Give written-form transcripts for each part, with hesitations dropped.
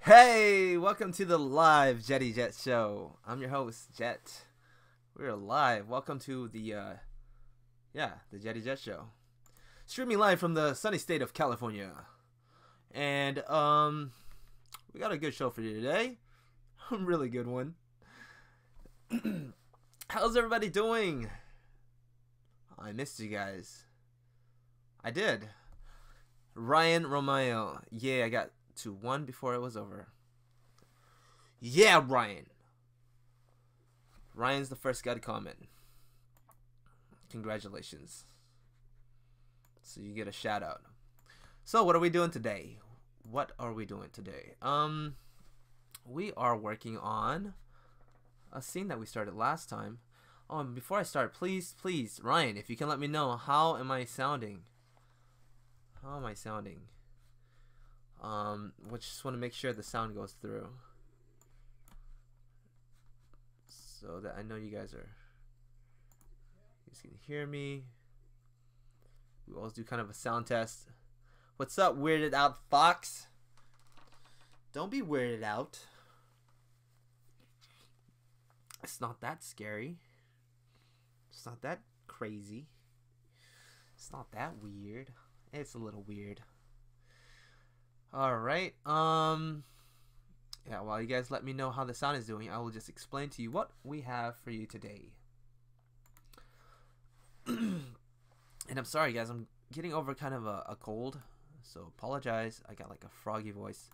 Hey, welcome to the live Jetty Jet show. I'm your host, Jet. We're live. Welcome to the Jetty Jet show. Streaming live from the sunny state of California. And we got a good show for you today. A really good one. How's everybody doing? I missed you guys. I did. Ryan Romeo. Yeah, I got to 1 before it was over. Yeah, Ryan. Ryan's the first guy to comment. Congratulations. So you get a shout out. So what are we doing today? We are working on a scene that we started last time. Oh, and before I start, please, Ryan, if you can let me know, how am I sounding? Just want to make sure the sound goes through, so that I know you guys can hear me. We always do kind of a sound test. What's up, weirded out fox? Don't be weirded out. It's not that scary. It's not that crazy. It's not that weird. It's a little weird. Alright, yeah, while you guys let me know how the sound is doing, I will just explain to you what we have for you today. And I'm sorry guys, I'm getting over kind of a cold, so apologize. I got like a froggy voice.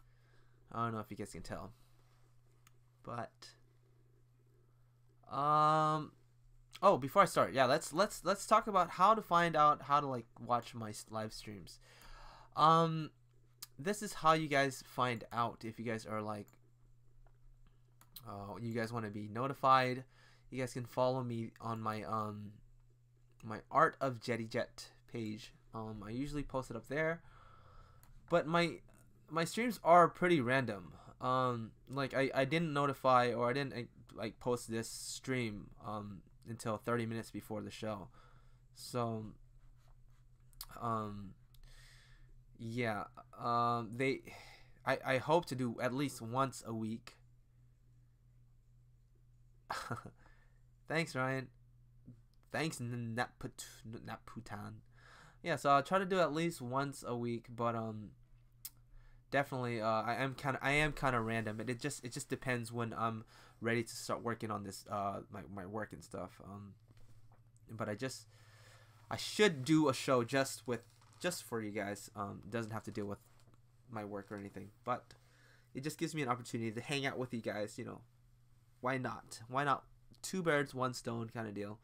I don't know if you guys can tell. But oh, before I start, yeah, let's talk about how to find out how to like watch my live streams. This is how you guys find out if you guys are like, you guys want to be notified. You guys can follow me on my my Art of Jetty Jet page. I usually post it up there, but my streams are pretty random. Like I didn't notify, or I didn't like post this stream until 30 minutes before the show. So yeah, I hope to do at least once a week. Thanks, Ryan. Thanks, Naputan. Yeah, so I'll try to do at least once a week, but definitely I am kind of random. It just depends when I'm ready to start working on this my work and stuff. But I should do a show just for you guys. It doesn't have to deal with my work or anything, but it just gives me an opportunity to hang out with you guys. You know, why not? Why not? 2 birds, 1 stone kind of deal.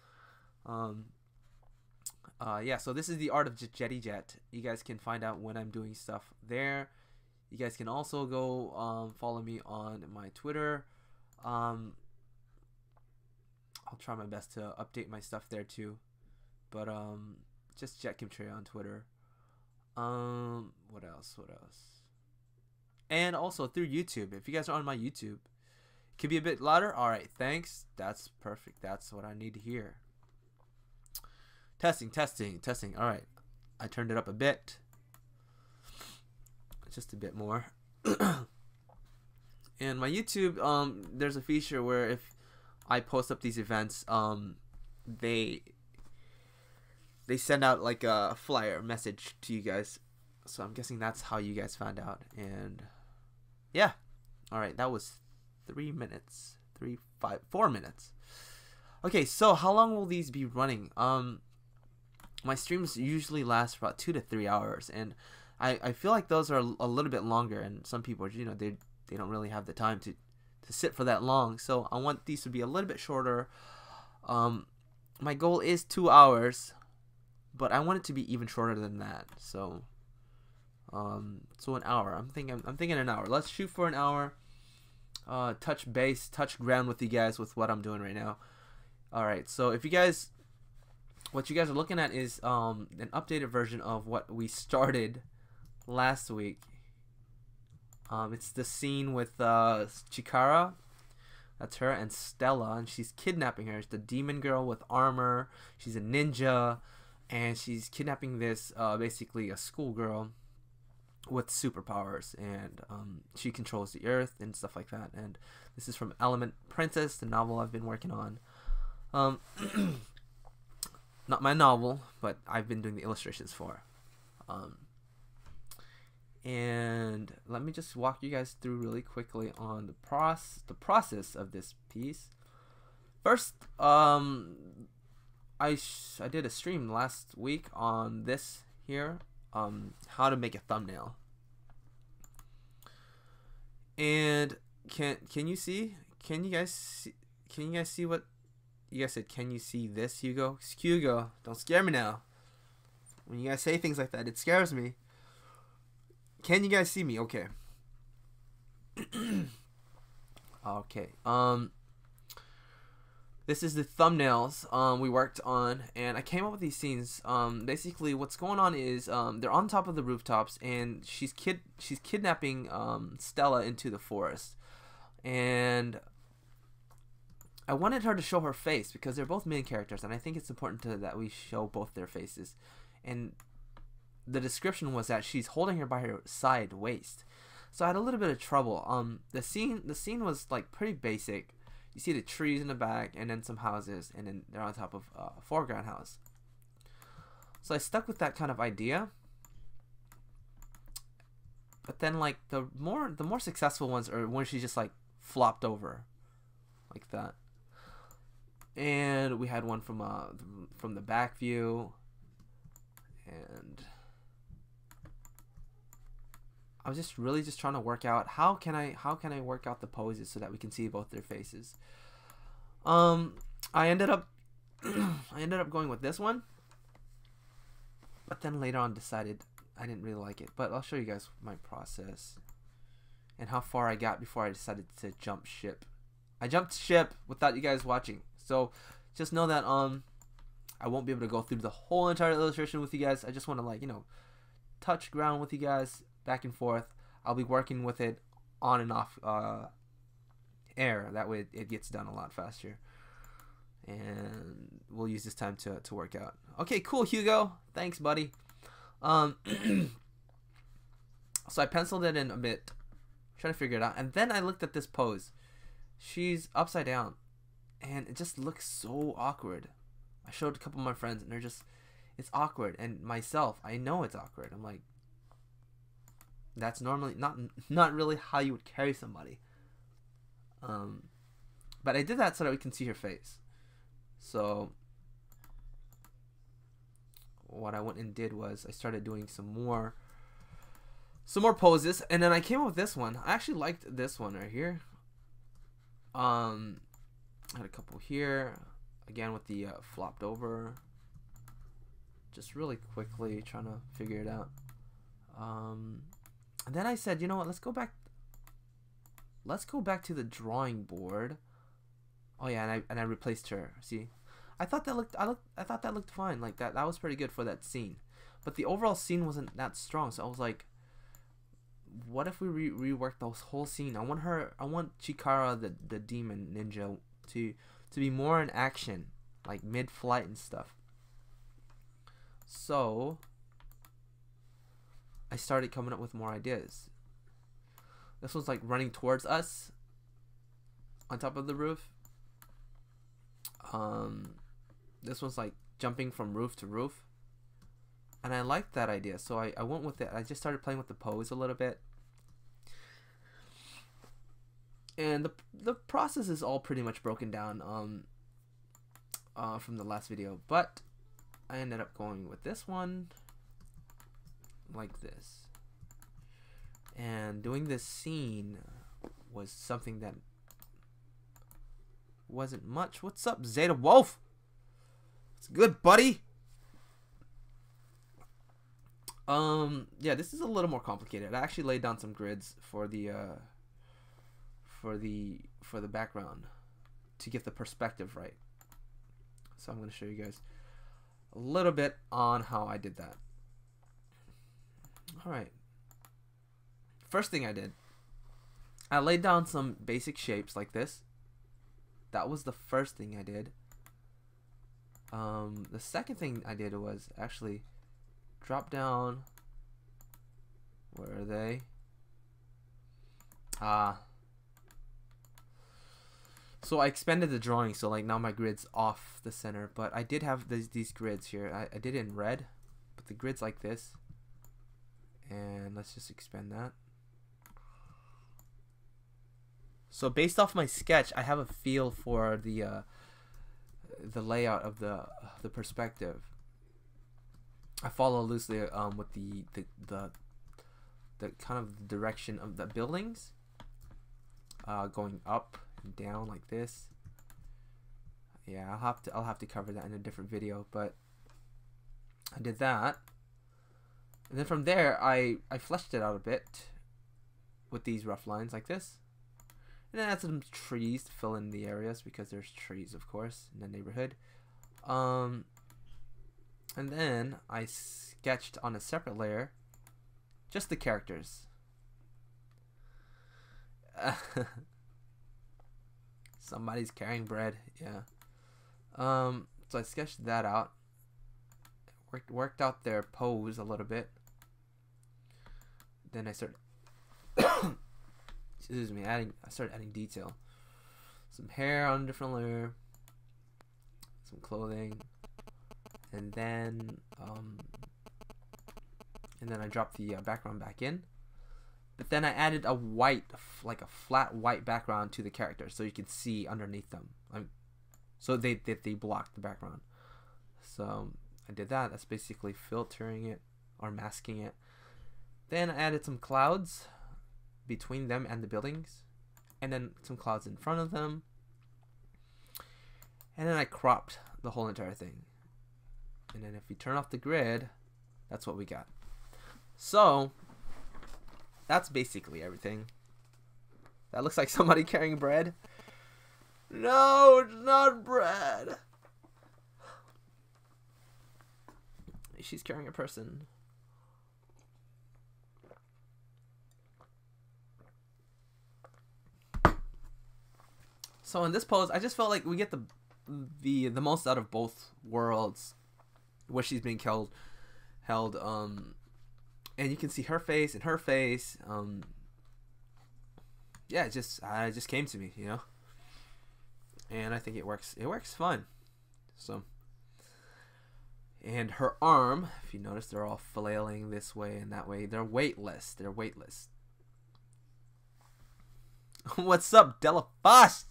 Yeah. So this is the Art of Jetty Jet. You guys can find out when I'm doing stuff there. You guys can also go follow me on my Twitter. I'll try my best to update my stuff there too. But just Jet Kimtrey on Twitter. What else? And also through YouTube. If you guys are on my YouTube, it could be a bit louder. All right, thanks. That's perfect. That's what I need to hear. Testing. All right, I turned it up a bit, just a bit more. And my YouTube, there's a feature where if I post up these events, they send out like a flyer message to you guys. So I'm guessing that's how you guys found out. And yeah, all right, that was 4 minutes. Okay, so how long will these be running? My streams usually last for about 2 to 3 hours, and I feel like those are a little bit longer, and some people, you know, they don't really have the time to sit for that long. So I want these to be a little bit shorter. My goal is 2 hours, but I want it to be even shorter than that. So an hour. I'm thinking an hour. Let's shoot for an hour. Touch ground with you guys with what I'm doing right now. All right. So if you guys, what you guys are looking at is an updated version of what we started last week. It's the scene with Chikara. That's her, and Stella, and she's kidnapping her. It's the demon girl with armor. She's a ninja, and she's kidnapping this basically a schoolgirl with superpowers, and she controls the earth and stuff like that. And this is from Element Princess, the novel I've been working on. Not my novel, but I've been doing the illustrations for. And let me just walk you guys through really quickly on the process of this piece. First, I did a stream last week on this here, how to make a thumbnail. And can you see? Can you guys see what you guys said? Can you see this, Hugo? Hugo, don't scare me now. When you guys say things like that, it scares me. Can you guys see me? Okay. Okay. This is the thumbnails we worked on, and I came up with these scenes. Basically, what's going on is they're on top of the rooftops, and she's kidnapping Stella into the forest, and I wanted her to show her face because they're both main characters, and I think it's important that we show both their faces. And the description was that she's holding her by her side waist, so I had a little bit of trouble. The scene was like pretty basic. You see the trees in the back, and then some houses, and then they're on top of a foreground house. So I stuck with that kind of idea. But then, like, the more successful ones are when she's just like flopped over, like that. And we had one from the back view, and I was just really trying to work out how can I work out the poses so that we can see both their faces. I ended up going with this one, but then later on decided I didn't really like it. But I'll show you guys my process and how far I got before I decided to jump ship. I jumped ship without you guys watching, so just know that I won't be able to go through the whole entire illustration with you guys. I just want to, like, you know, touch ground with you guys back and forth. I'll be working with it on and off air. That way it gets done a lot faster. And we'll use this time to work out. Okay, cool, Hugo. Thanks, buddy. So I penciled it in a bit, trying to figure it out. And then I looked at this pose. She's upside down, and it just looks so awkward. I showed a couple of my friends, and they're just, it's awkward. And myself, I know it's awkward. I'm like, that's normally not really how you would carry somebody. But I did that so that we can see her face. So what I went and did was I started doing some more poses, and then I came up with this one. I actually liked this one right here. I had a couple here, again with the flopped over. Just really quickly trying to figure it out. And then I said, you know what? Let's go back to the drawing board. Oh yeah, and I replaced her. See, I thought that looked fine. Like that was pretty good for that scene. But the overall scene wasn't that strong. So I was like, what if we rework the whole scene? I want Chikara, the demon ninja, to be more in action, like mid-flight and stuff. So I started coming up with more ideas. This one's like running towards us on top of the roof. This one's like jumping from roof to roof. And I liked that idea, so I went with it. I just started playing with the pose a little bit. And the process is all pretty much broken down from the last video. But I ended up going with this one like this. And doing this scene was something that wasn't much. What's up, Zeta Wolf? It's good, buddy. Yeah, this is a little more complicated. I actually laid down some grids for the background to get the perspective right. So I'm going to show you guys a little bit on how I did that. All right. First thing I did, I laid down some basic shapes like this. That was the first thing I did. The second thing I did was actually drop down Where are they? Ah. So I expanded the drawing, so like now my grid's off the center, but I did have these grids here. I did it in red, but the grid's like this. And let's just expand that. So based off my sketch, I have a feel for the layout of the perspective. I follow loosely with the kind of direction of the buildings, going up and down like this. Yeah, I'll have to cover that in a different video, but I did that, and then from there I fleshed it out a bit with these rough lines like this, and then add some trees to fill in the areas because there's trees, of course, in the neighborhood. And then I sketched on a separate layer just the characters. Somebody's carrying bread, yeah. So I sketched that out. Worked out their pose a little bit. Then I started excuse me, I started adding detail. Some hair on a different layer, some clothing, and then I dropped the background back in. But then I added a white, like a flat white background to the characters, so you can see underneath them. So they block the background. So I did that. That's basically filtering it or masking it. Then I added some clouds between them and the buildings, and then some clouds in front of them. And then I cropped the whole entire thing. And then if you turn off the grid, that's what we got. So that's basically everything. That looks like somebody carrying bread. No, it's not bread. She's carrying a person. So in this pose, I just felt like we get the most out of both worlds, where she's being held, and you can see her face and her face. Yeah, it just came to me, you know, and I think it works. It works fine. So, and her arm, if you notice, they're all flailing this way and that way. They're weightless. They're weightless. What's up, Della Fast?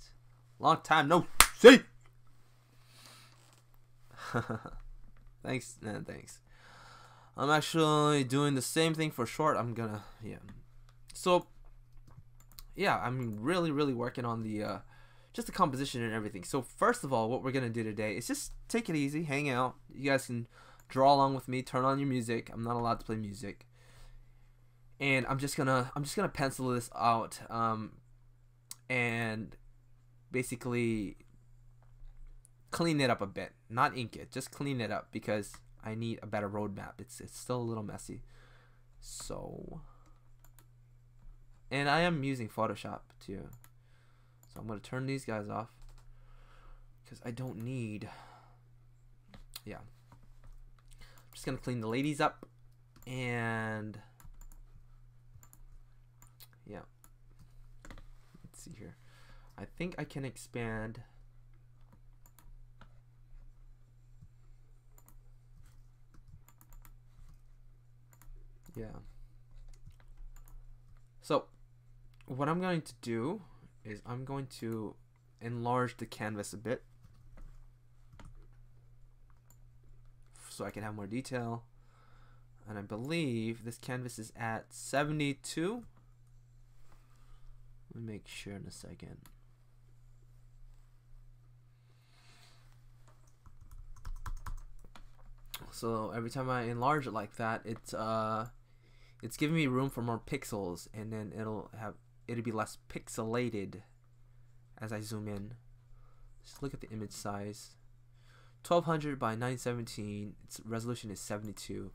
Long time no see. Thanks, man. Thanks. I'm actually doing the same thing for short. I'm gonna, yeah. So, yeah, I'm really working on the just the composition and everything. So first of all, what we're gonna do today is just take it easy, hang out. You guys can draw along with me. Turn on your music. I'm not allowed to play music, and I'm just gonna pencil this out, and basically clean it up a bit. Not ink it, just clean it up because I need a better roadmap. It's still a little messy. So, and I am using Photoshop too. So I'm going to turn these guys off because I don't need, yeah. I'm just going to clean the ladies up and yeah. Let's see here. I think I can expand. Yeah. So what I'm going to do is I'm going to enlarge the canvas a bit so I can have more detail. And I believe this canvas is at 72. Let me make sure in a second. So every time I enlarge it like that, it's giving me room for more pixels, and then it'll be less pixelated as I zoom in. Just look at the image size. 1200 by 917. Its resolution is 72.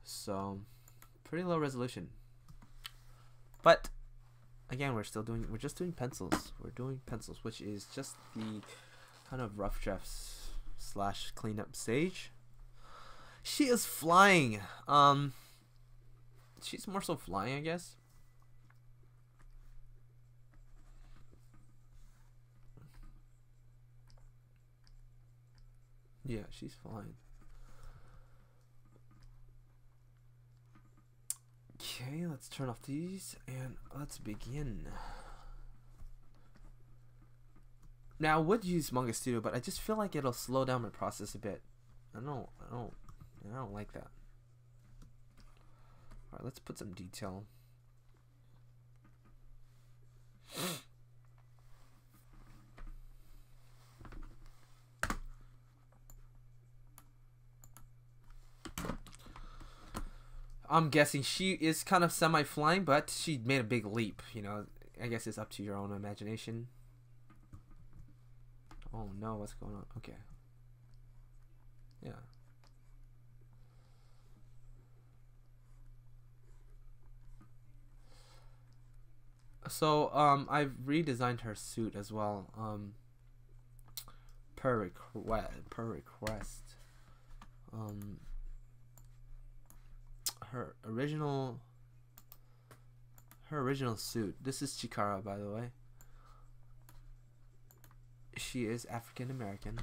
So pretty low resolution. But again, we're just doing pencils. We're doing pencils, which is just the kind of rough drafts / cleanup stage. She is flying. She's more so flying, I guess. Yeah, she's flying. Okay, let's turn off these and let's begin. Now I would use Manga Studio, but I just feel like it'll slow down my process a bit. I don't like that. Alright, let's put some detail. I'm guessing she is kind of semi-flying, but she made a big leap, you know. I guess it's up to your own imagination. Oh no, what's going on? Okay. Yeah. So, I've redesigned her suit as well. Per request. Her original suit. This is Chikara, by the way. She is African American,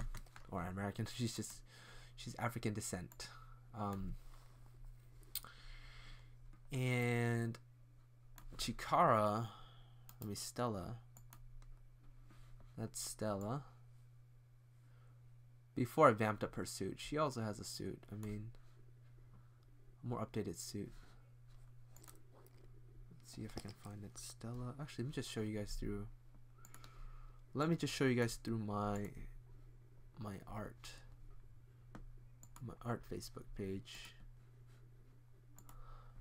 or American. She's African descent. And Chikara, Stella. That's Stella. Before I vamped up her suit, she also has a suit. I mean, a more updated suit. Let's see if I can find it. Stella. Actually, let me just show you guys through. Let me just show you guys through my art. My art Facebook page.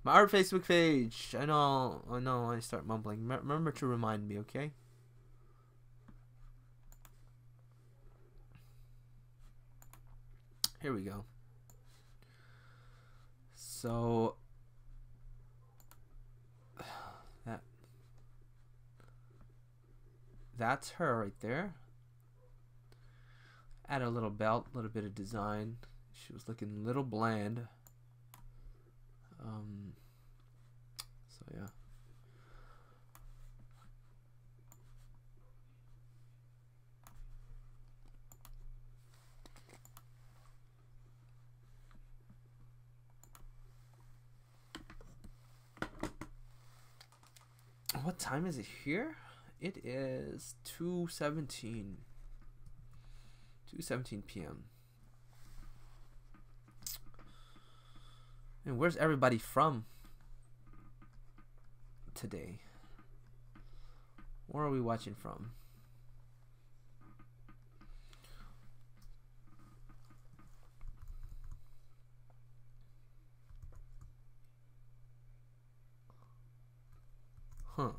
My art Facebook page. I know. I start mumbling. Remember to remind me, okay? Here we go. So that's her right there. Add a little belt, a little bit of design. She was looking a little bland. So yeah. What time is it here? It is 2:17 p.m. And where's everybody from today? Where are we watching from? Huh.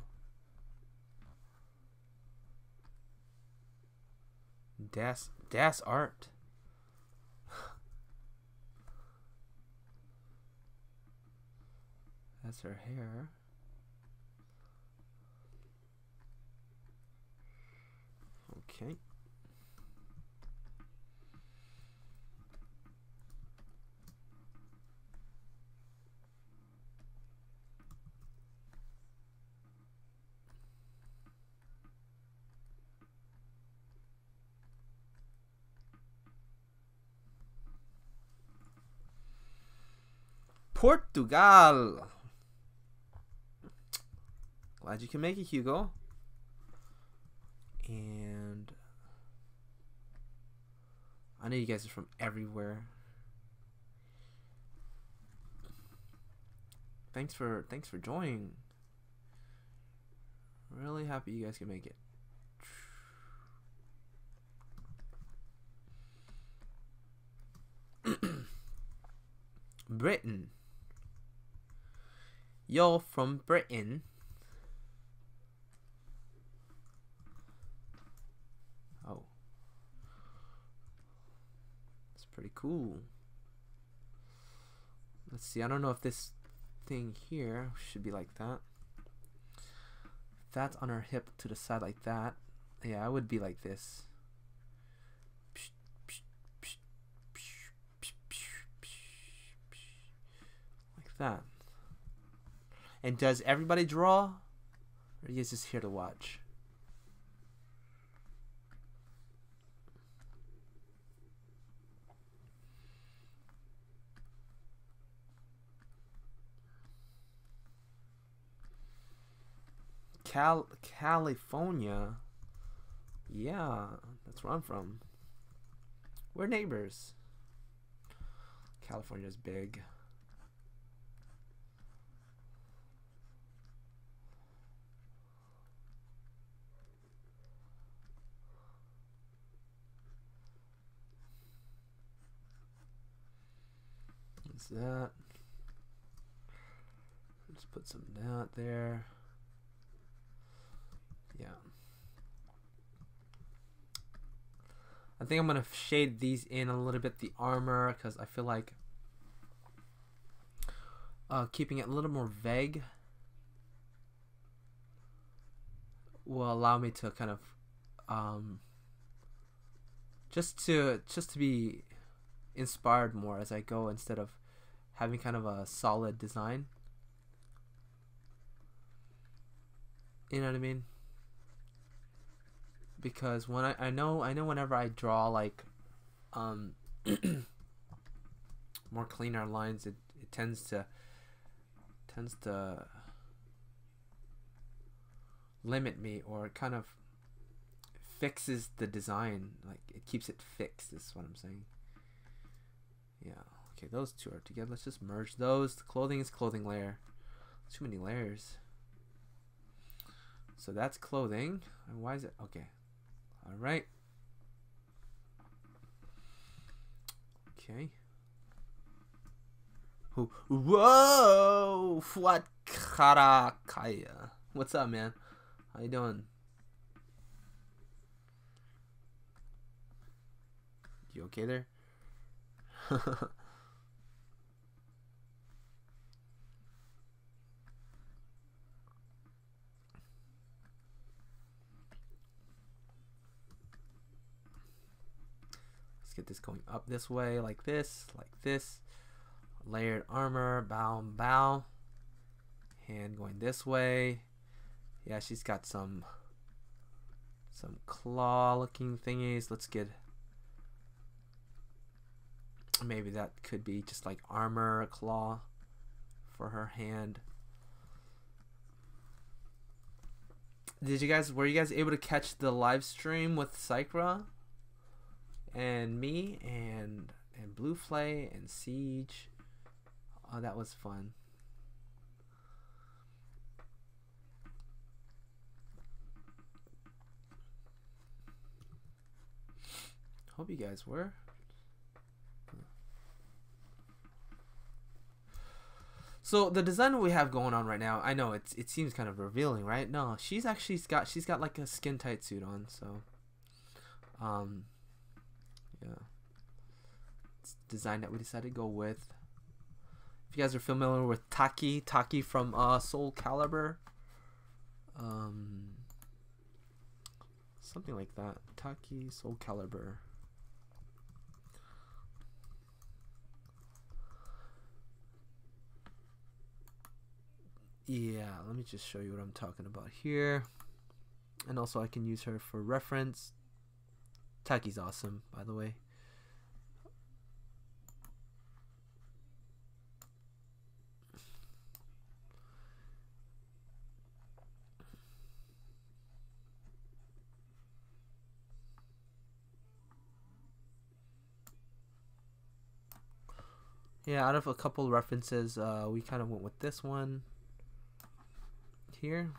Das art. That's her hair. Okay. Portugal. Glad you can make it, Hugo. And I know you guys are from everywhere. Thanks for joining. Really happy you guys can make it. Britain. You're from Britain. Oh. That's pretty cool. Let's see. I don't know if this thing here should be like that. That's on her hip to the side like that. Yeah, I would be like this. Like that. And does everybody draw? Or are you guys just here to watch? California? Yeah, that's where I'm from. We're neighbors. California's big. What's that? Let's put some out there. Yeah. I think I'm gonna shade these in a little bit, the armor, because I feel like keeping it a little more vague will allow me to kind of just to be inspired more as I go, instead of having kind of a solid design. You know what I mean? Because when I know whenever I draw like more cleaner lines, it tends to limit me, or kind of fixes the design. Like, it keeps it fixed is what I'm saying. Yeah. Okay, those two are together. Let's just merge those. The clothing is clothing layer. Too many layers. So that's clothing. And why is it? Okay. All right. Okay. Whoa! What karakaya? What's up, man? How you doing? You okay there? Get this going up this way, like this, layered armor, bow, hand going this way. Yeah, she's got some claw looking thingies. Let's get, maybe that could be just like armor claw for her hand. Were you guys able to catch the live stream with Psychra and me and Blue Flay and Siege? Oh, that was fun. Hope you guys were. So the design we have going on right now, I know it seems kind of revealing, right? No, she's got like a skin tight suit on, so yeah. It's the design that we decided to go with. If you guys are familiar with Taki from Soul Calibur, something like that. Taki Soul Calibur. Yeah, let me just show you what I'm talking about here. And also I can use her for reference. Taki's awesome, by the way. Yeah, out of a couple references, we kind of went with this one here.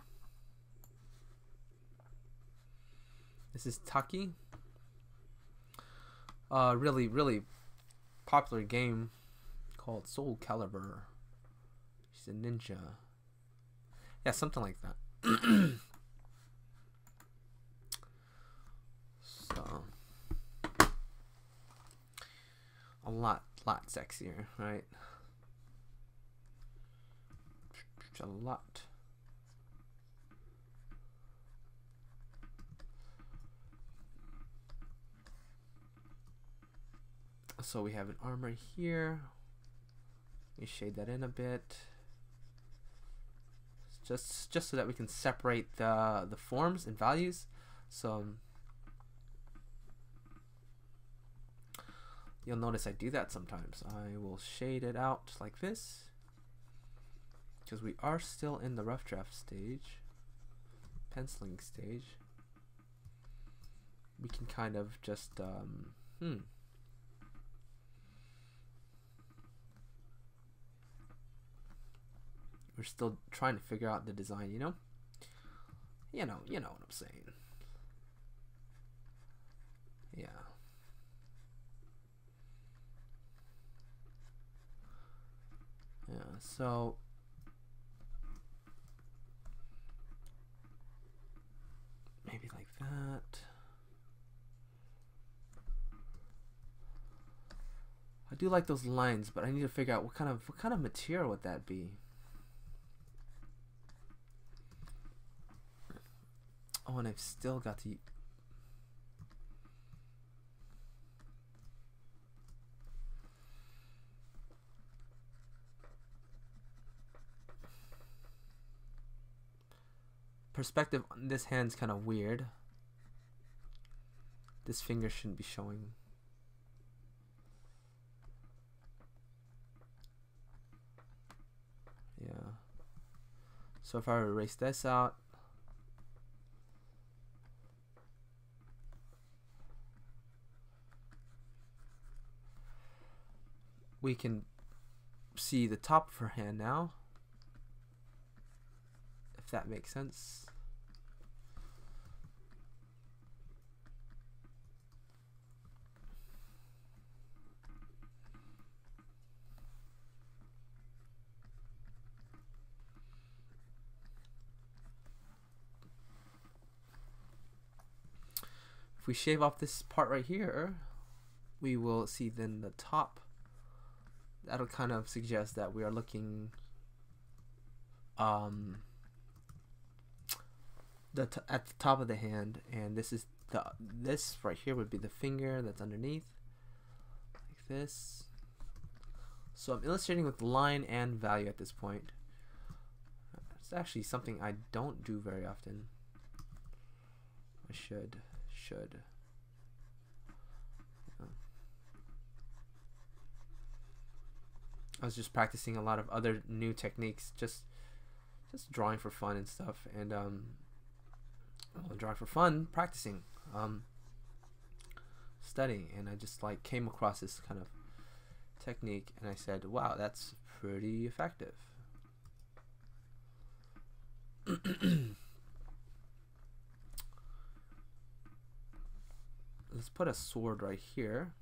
This is Taki. Really popular game called Soul Calibur. She's a ninja. Yeah, something like that. So a lot sexier, right? A lot. So we have an armor here. Let me shade that in a bit. just so that we can separate the forms and values. So you'll notice I do that sometimes. I will shade it out like this because we are still in the rough draft stage, penciling stage. We can kind of just we're still trying to figure out the design, you know what I'm saying. Yeah. Yeah, so maybe like that. I do like those lines, but I need to figure out what kind of material would that be. Oh, and I've still got the perspective on this hand's kind of weird. This finger shouldn't be showing. Yeah. So if I erase this out, we can see the top of her hand now, if that makes sense. If we shave off this part right here, we will see then the top. That'll kind of suggest that we are looking at the top of the hand, and this is this right here would be the finger that's underneath, like this. So I'm illustrating with line and value at this point. It's actually something I don't do very often. I should. I was just practicing a lot of other new techniques, just drawing for fun and stuff, and drawing for fun, practicing, studying, and I just like came across this kind of technique, and I said, wow, that's pretty effective. Let's put a sword right here.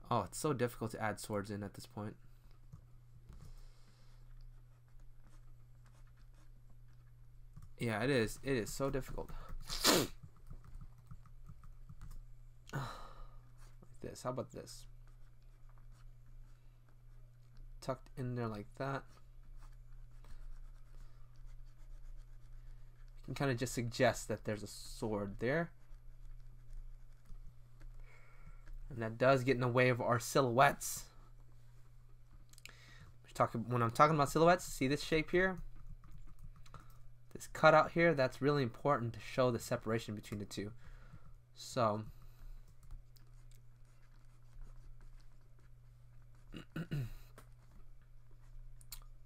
Oh, it's so difficult to add swords in at this point. Yeah, it is. It is so difficult. Like this. How about this? Tucked in there like that. You can kind of just suggest that there's a sword there. And that does get in the way of our silhouettes. When I'm talking about silhouettes, see this shape here? This cutout here, that's really important to show the separation between the two. So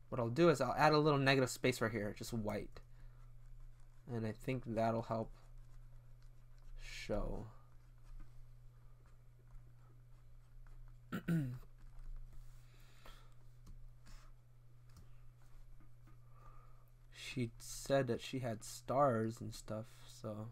what I'll do is I'll add a little negative space right here, just white. And I think that'll help show. She said that she had stars and stuff, so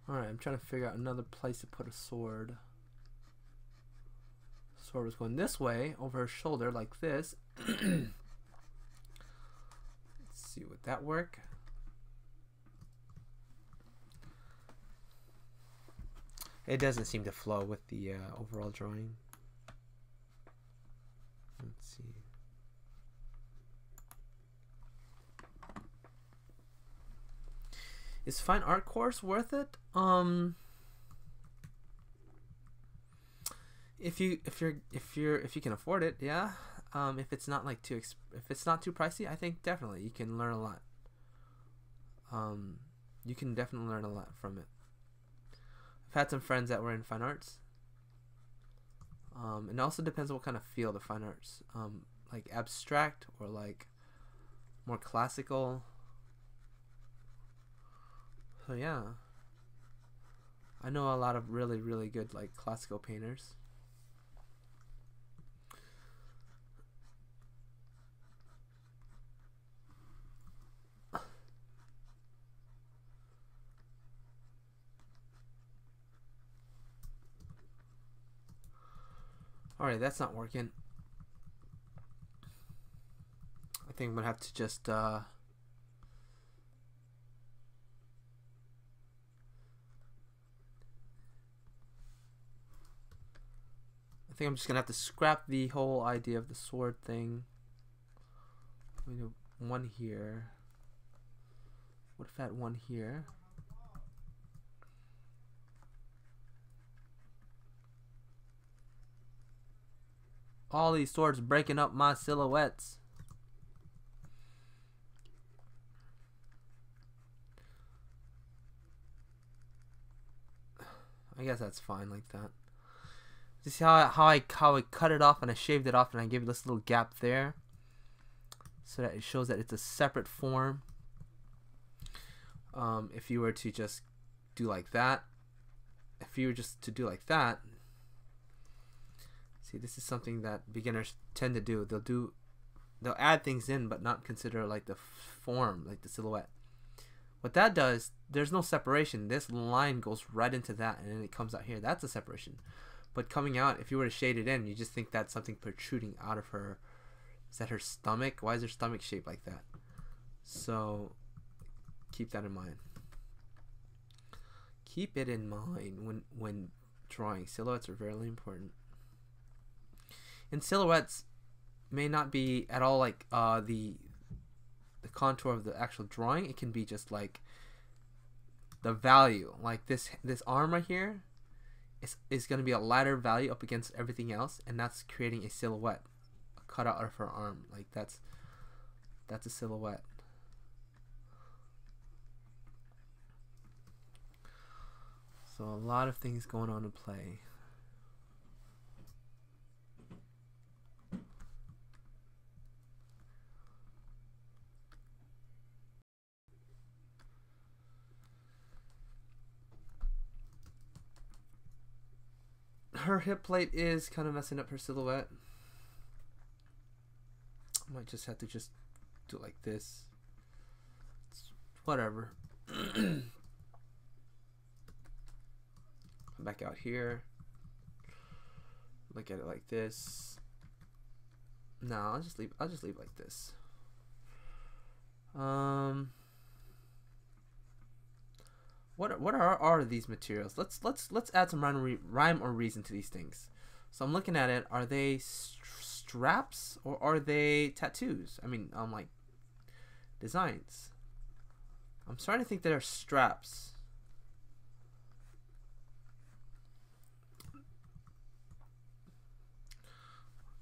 Alright, I'm trying to figure out another place to put a sword. Sword was going this way, over her shoulder, like this. Let's see, would that work? It doesn't seem to flow with the overall drawing. Let's see. Is fine art course worth it? If you can afford it, yeah. If it's not like if it's not too pricey, I think definitely you can learn a lot. You can definitely learn a lot from it. I've had some friends that were in fine arts. It also depends on what kind of field of fine arts. Like abstract or like more classical. So yeah. I know a lot of really, really good like classical painters. Alright, that's not working. I think I'm gonna have to just I think I'm just gonna have to scrap the whole idea of the sword thing. We do one here. What if I had one here? All these swords breaking up my silhouettes. I guess that's fine like that. You see how I cut it off and I shaved it off and I gave this little gap there, so that it shows that it's a separate form. If you were to just do like that, see, this is something that beginners tend to do. They'll add things in but not consider like the form, like the silhouette. What that does, there's no separation. This line goes right into that and then it comes out here. That's a separation. But coming out, if you were to shade it in, you just think that's something protruding out of her. Is that her stomach? Why is her stomach shaped like that? So keep that in mind. Keep it in mind when drawing. Silhouettes are very important. And silhouettes may not be at all like the contour of the actual drawing. It can be just like the value. Like this arm right here is going to be a lighter value up against everything else, and that's creating a silhouette, a cutout of her arm. Like that's a silhouette. So a lot of things going on in play. Her hip plate is kind of messing up her silhouette. I might just have to do it like this. It's whatever. Back out here. Look at it like this. No, I'll just leave it like this. What are these materials? Let's add some rhyme or reason to these things. So I'm looking at it. Are they straps or are they tattoos? I mean, like designs. I'm starting to think they're straps.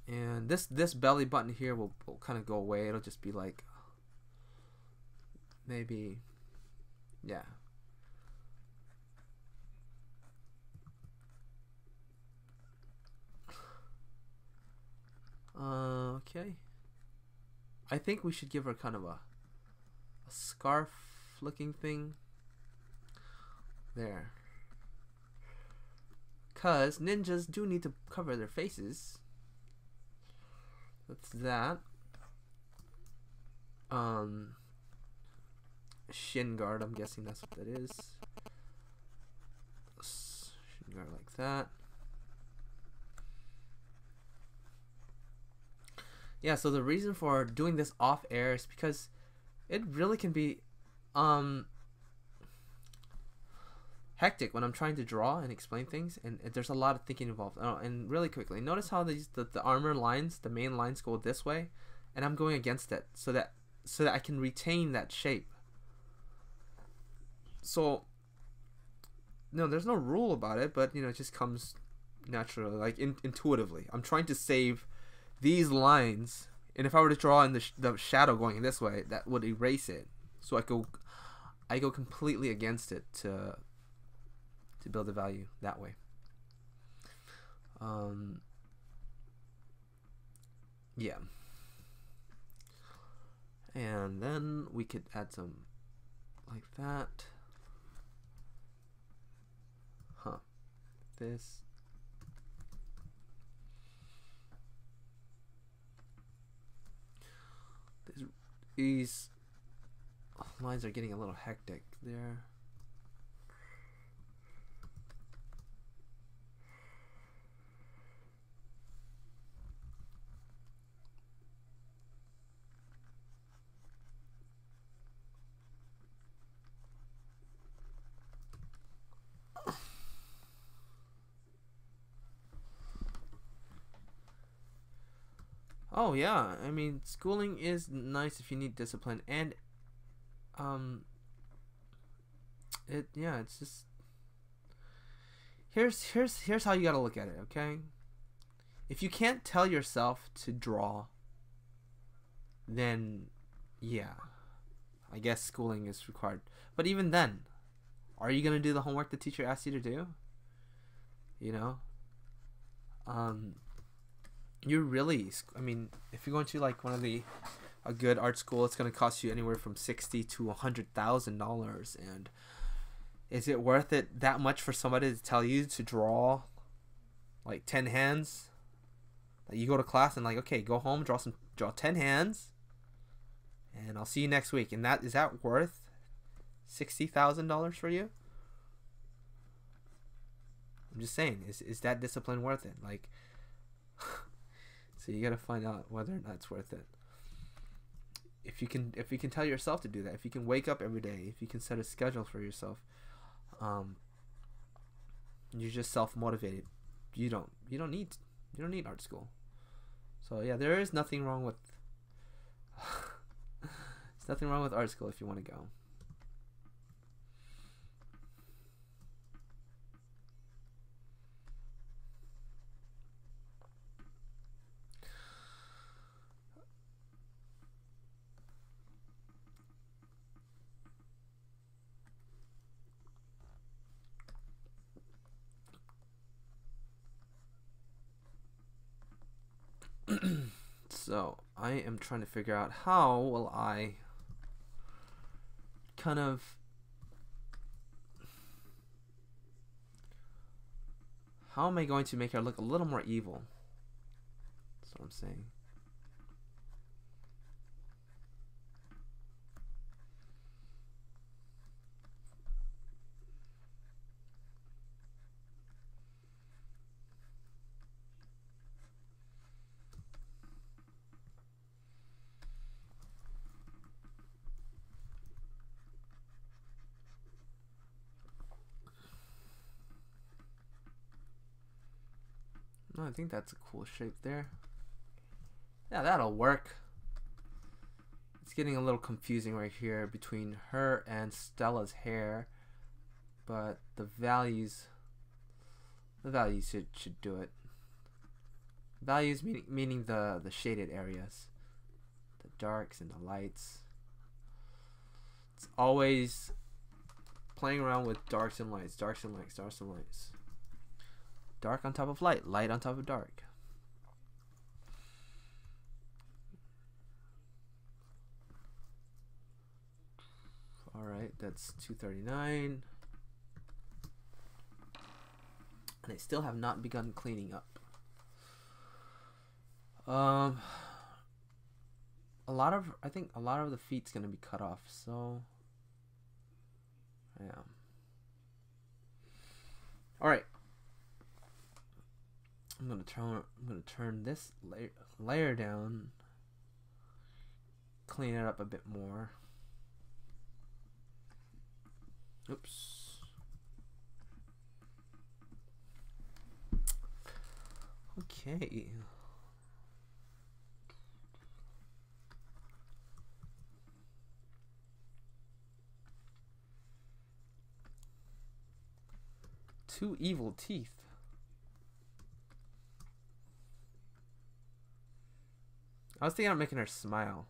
And this belly button here will kind of go away. It'll just be like maybe, yeah. Okay. I think we should give her kind of a scarf looking thing there, cause ninjas do need to cover their faces. That's that. Shin guard, I'm guessing that's what that is. Go like that. Yeah, so the reason for doing this off air is because it really can be hectic when I'm trying to draw and explain things, and there's a lot of thinking involved. Oh, and really quickly, notice how the armor lines, the main lines go this way, and I'm going against it so that I can retain that shape. So no, there's no rule about it, but it just comes naturally, like intuitively. I'm trying to save these lines, and if I were to draw in the shadow going this way, that would erase it. So I go completely against it to build the value that way. Yeah. And then we could add some like that. This. These lines are getting a little hectic there. Oh yeah, I mean, schooling is nice if you need discipline, and it's just here's how you gotta look at it. Okay, if you can't tell yourself to draw, then yeah, I guess schooling is required. But even then, are you gonna do the homework the teacher asked you to do? You're really, I mean, if you're going to like a good art school, it's going to cost you anywhere from $60,000 to $100,000, and is it worth it that much for somebody to tell you to draw like 10 hands? Like you go to class and like, okay, go home, draw 10 hands, and I'll see you next week. And is that worth $60,000 for you? I'm just saying, is that discipline worth it? Like. So you gotta find out whether or not it's worth it. If you can tell yourself to do that, if you can wake up every day, if you can set a schedule for yourself, you're just self-motivated. You don't need art school. So yeah, there is nothing wrong with there's nothing wrong with art school if you want to go. So I am trying to figure out how will I kind of how am I going to make her look a little more evil? That's what I'm saying. No, I think that's a cool shape there. Yeah, that'll work. It's getting a little confusing right here between her and Stella's hair, but the values should do it. Values meaning the shaded areas, the darks and the lights. It's always playing around with darks and lights, darks and lights, darks and lights. Dark on top of light, light on top of dark. Alright, that's 239. And I still have not begun cleaning up. I think a lot of the feet's gonna be cut off, so yeah. Alright. I'm gonna turn this layer down, clean it up a bit more. Oops. Okay. Two evil teeth. I was thinking of making her smile,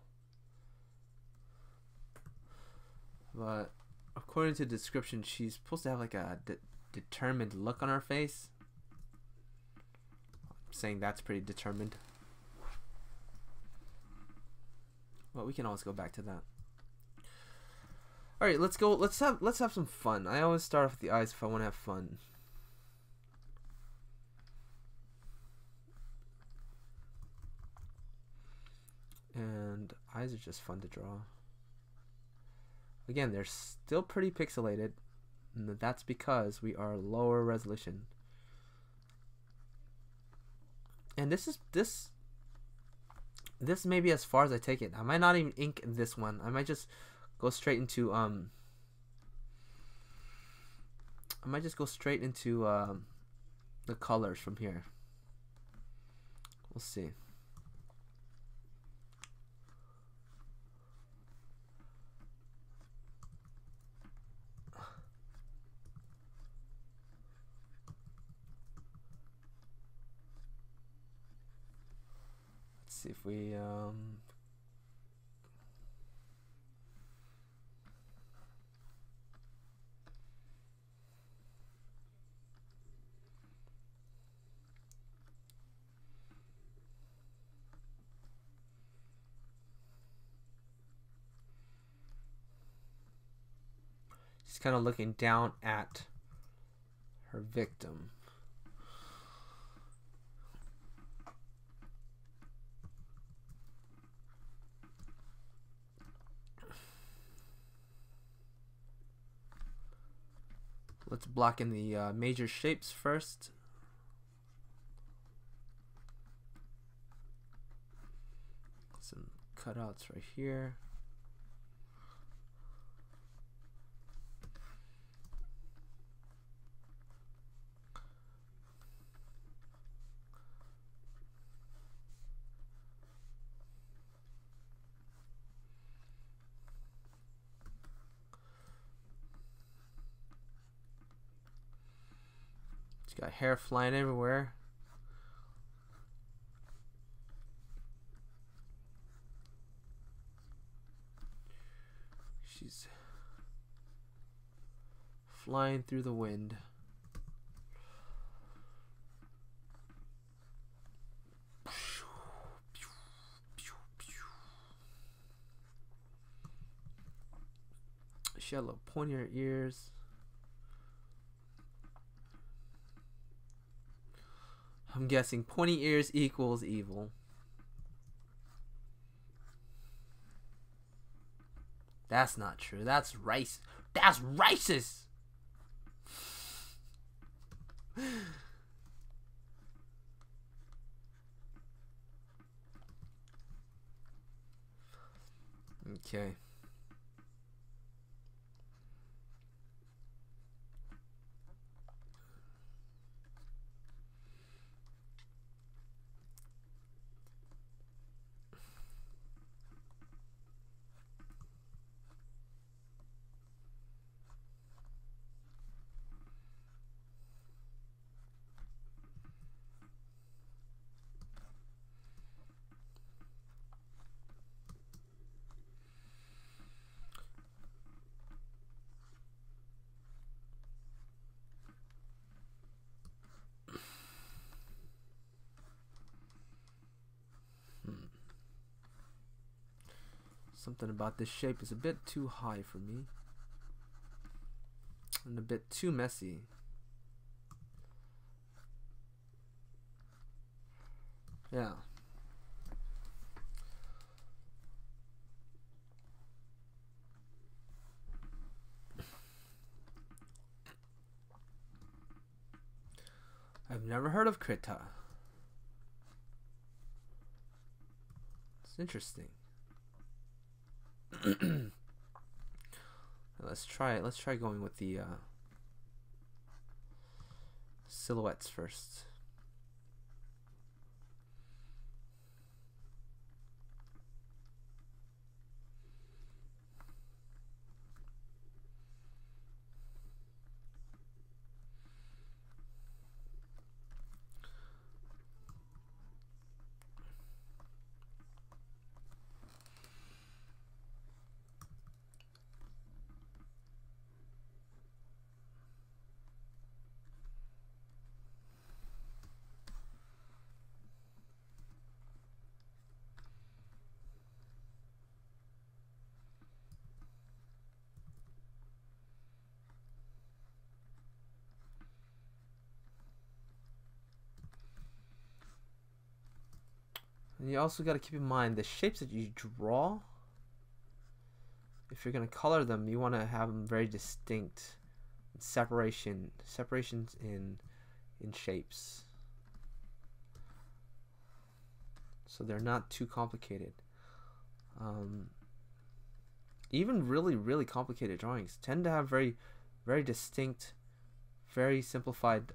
but according to the description, she's supposed to have like a determined look on her face. I'm saying that's pretty determined. Well, we can always go back to that. All right, let's go. Let's have some fun. I always start off with the eyes if I want to have fun. And eyes are just fun to draw. Again, they're still pretty pixelated, and that's because we are lower resolution. And this may be as far as I take it. I might not even ink this one. I might just go straight into the colors from here. We'll see. See if we she's kind of looking down at her victim. Let's block in the major shapes first. Some cutouts right here. Got hair flying everywhere. She's flying through the wind. She had a little pointier ears. I'm guessing pointy ears equals evil. That's not true. That's racist. That's racist. Okay. Something about this shape is a bit too high for me. And a bit too messy. Yeah. I've never heard of Krita. It's interesting. Let's try it. Let's try going with the silhouettes first. And you also got to keep in mind the shapes that you draw. If you're going to color them, you want to have them very distinct. Separations in shapes. So they're not too complicated. Even really complicated drawings tend to have very distinct, very simplified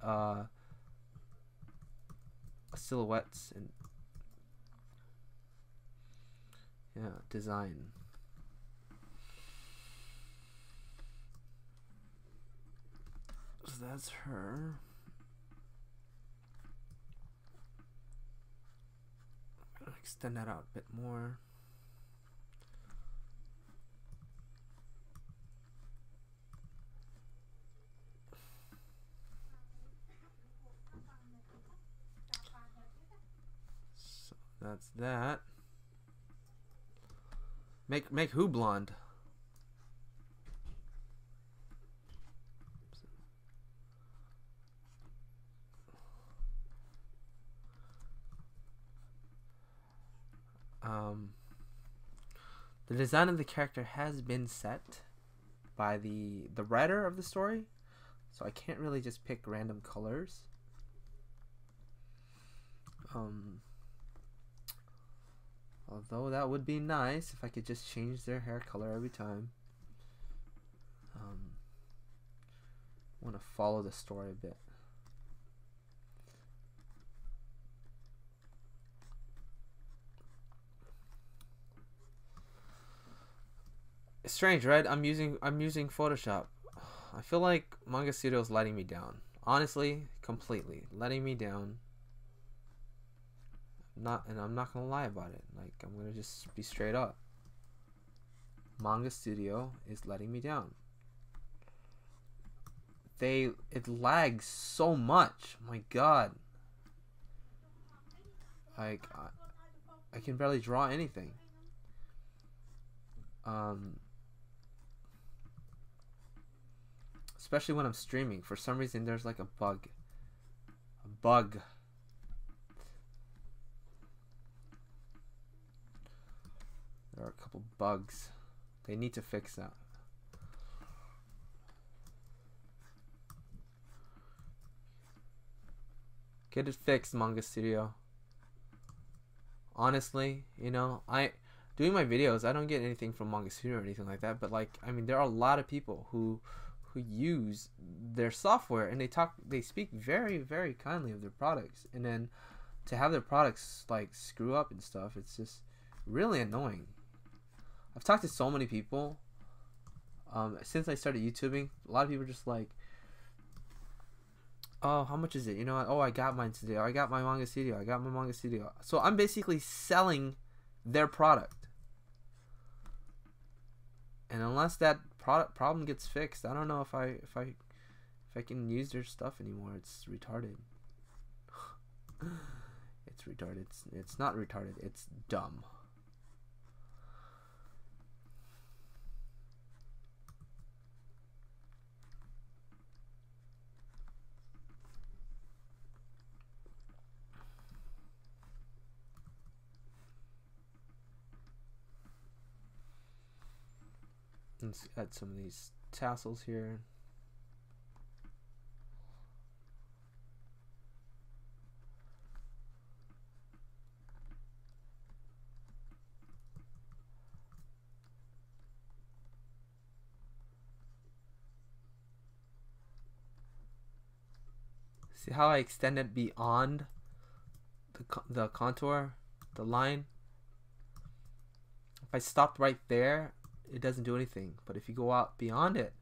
silhouettes and design. So that's her. I'm gonna extend that out a bit more. So that's that. Make who blonde? The design of the character has been set by the writer of the story, so I can't really just pick random colors. Although that would be nice if I could just change their hair color every time. I want to follow the story a bit. It's strange, right? I'm using Photoshop. I feel like Manga Studio is letting me down. Honestly, completely letting me down. I'm not gonna lie about it. Like, I'm gonna just be straight up. Manga Studio is letting me down. It lags so much. My God. Like, I can barely draw anything. Especially when I'm streaming. For some reason, there's like a bug. There are a couple bugs. They need to fix that. Get it fixed, Manga Studio. Honestly, you know, doing my videos, I don't get anything from Manga Studio or anything like that, but like, I mean, there are a lot of people who use their software and they speak very kindly of their products, and then to have their products like screw up and stuff, it's just really annoying. I've talked to so many people since I started YouTubing. A lot of people are just like, oh, how much is it? You know what? Oh, I got mine today. I got my Manga Studio. I got my Manga Studio. So I'm basically selling their product. And unless that problem gets fixed, I don't know if I can use their stuff anymore. It's retarded. It's retarded. It's not retarded. It's dumb. Let's add some of these tassels here. See how I extended beyond the contour, the line? If I stopped right there, it doesn't do anything. But if you go out beyond it,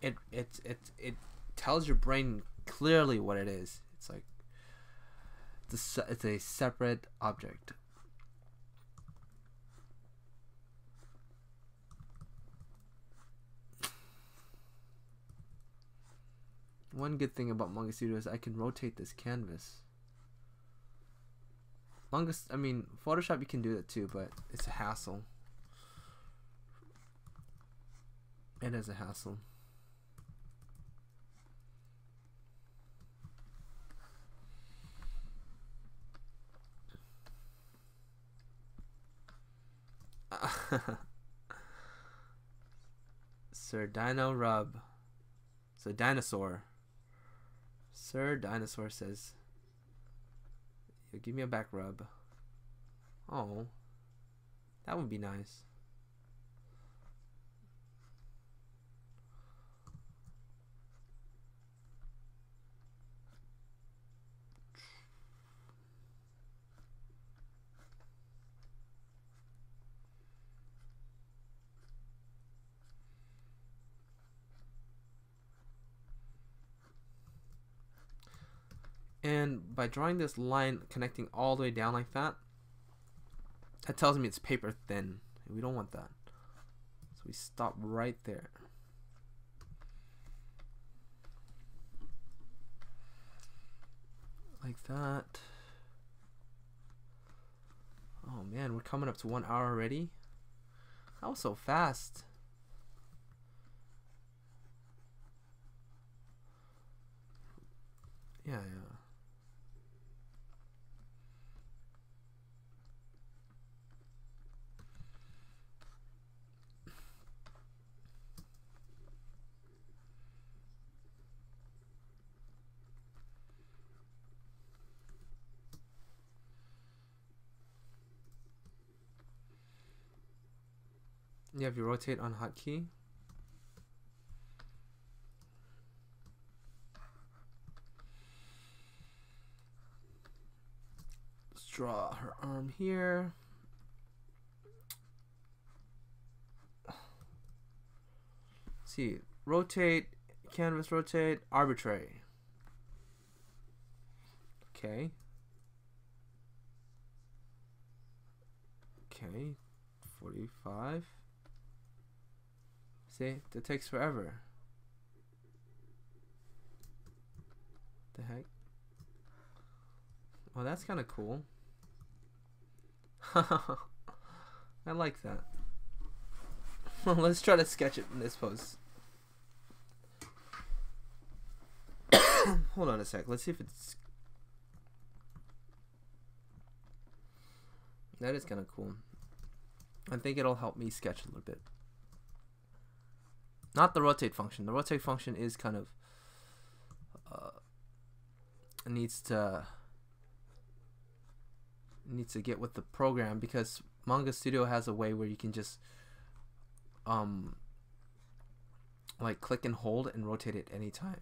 it tells your brain clearly what it is. It's like it's a separate object. One good thing about Manga Studio is I can rotate this canvas. Photoshop you can do that too, but it's a hassle. It is a hassle. Sir Dino Rub. So Dinosaur. Sir Dinosaur says, "Yo, give me a back rub." Oh, that would be nice. And by drawing this line connecting all the way down like that, that tells me it's paper thin. And we don't want that. So we stop right there. Like that. Oh man, we're coming up to 1 hour already. That was so fast. Yeah. You have your rotate on hotkey. Let's draw her arm here. See, rotate, canvas rotate, arbitrary. Okay. Okay, 45. See, that takes forever. The heck? Oh, that's kind of cool. I like that. Let's try to sketch it in this pose. Hold on a sec. Let's see if it's... That is kind of cool. I think it'll help me sketch a little bit. Not the rotate function. The rotate function is kind of... needs to get with the program, because Manga Studio has a way where you can just like click and hold and rotate it anytime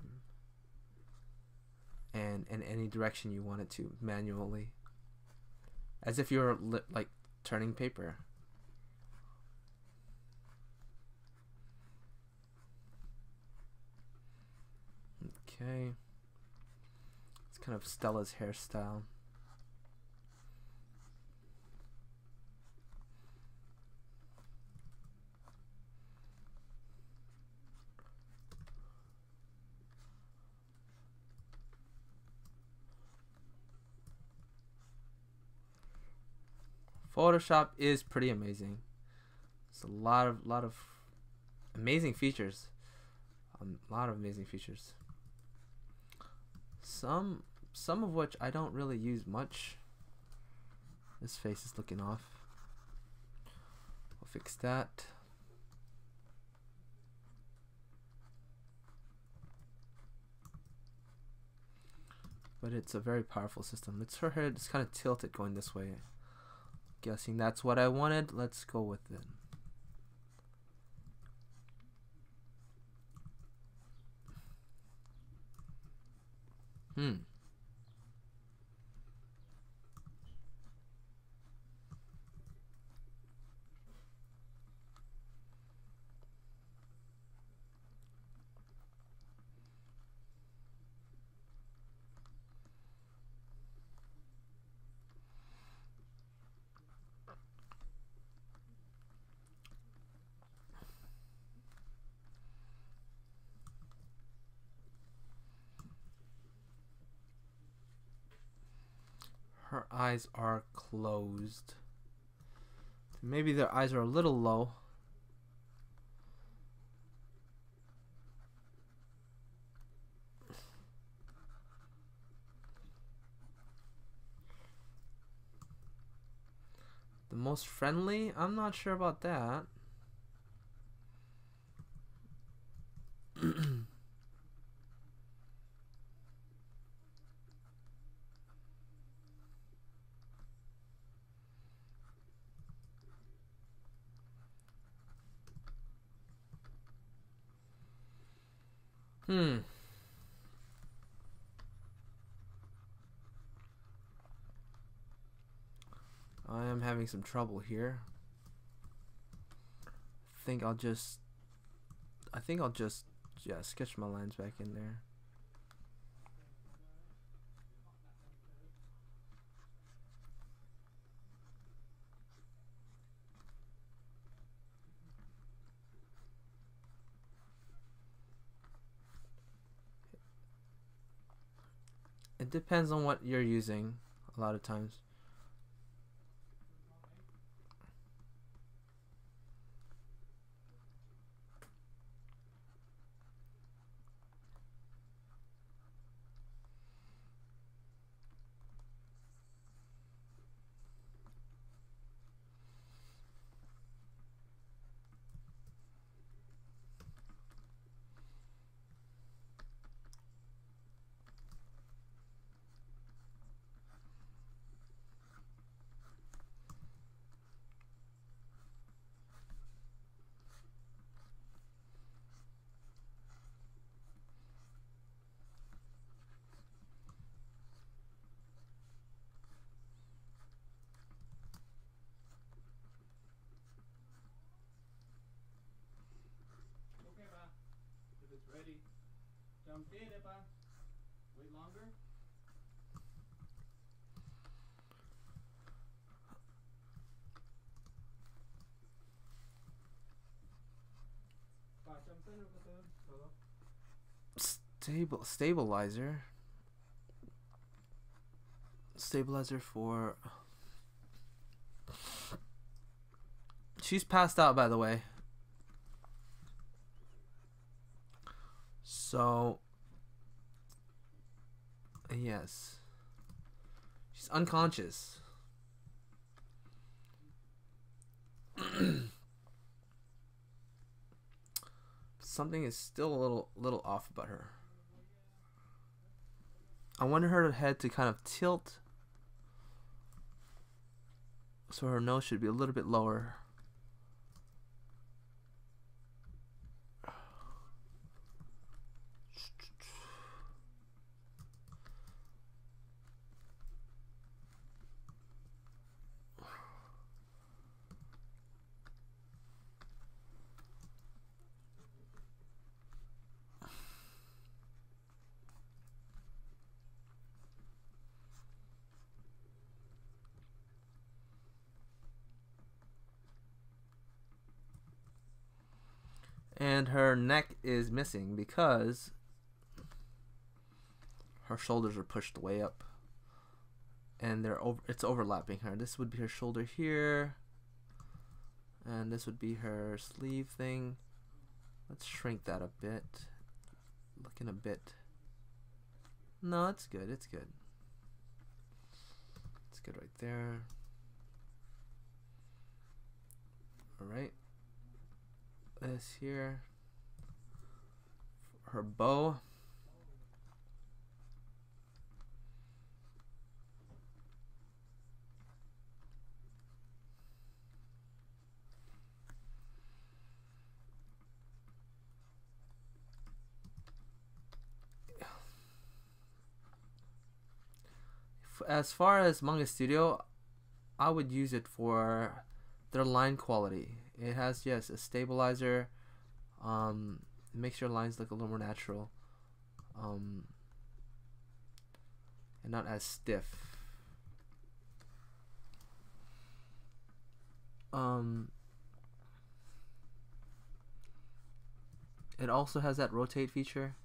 and in any direction you want it to, manually, as if you're like turning paper. Okay, it's kind of Stella's hairstyle. Photoshop is pretty amazing. It's a lot of amazing features. A lot of amazing features. Some of which I don't really use much. This face is looking off. We'll fix that. But it's a very powerful system. It's her head is kind of tilted going this way. Guessing that's what I wanted. Let's go with it. Hmm. Her eyes are closed. Maybe their eyes are a little low. The most friendly? I'm not sure about that. Hmm. I am having some trouble here. I think I'll just yeah, sketch my lines back in there. It depends on what you're using a lot of times. Okay, pa. If it's ready. Jump in, pa. Wait longer. Pa, jump in ko to. Solo. Stabilizer. Stabilizer for. She's passed out, by the way. So. Yes. She's unconscious. Something is still a little off about her. I want her head to kind of tilt, so her nose should be a little bit lower. And her neck is missing because her shoulders are pushed way up, and it's overlapping her. This would be her shoulder here, and this would be her sleeve thing. Let's shrink that a bit. Looking a bit. No, it's good. It's good. It's good right there. All right. This here. Her bow. As far as Manga Studio, I would use it for their line quality. It has, yes, a stabilizer. It makes your lines look a little more natural, and not as stiff. It also has that rotate feature.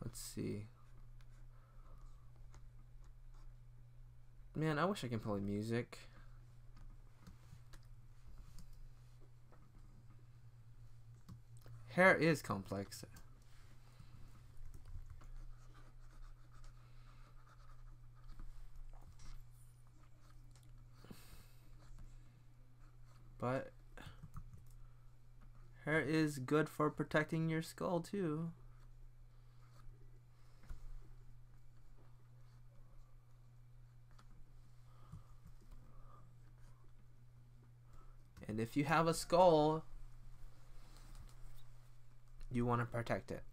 Let's see. Man, I wish I could play music. Hair is complex. But hair is good for protecting your skull too. And if you have a skull, you want to protect it.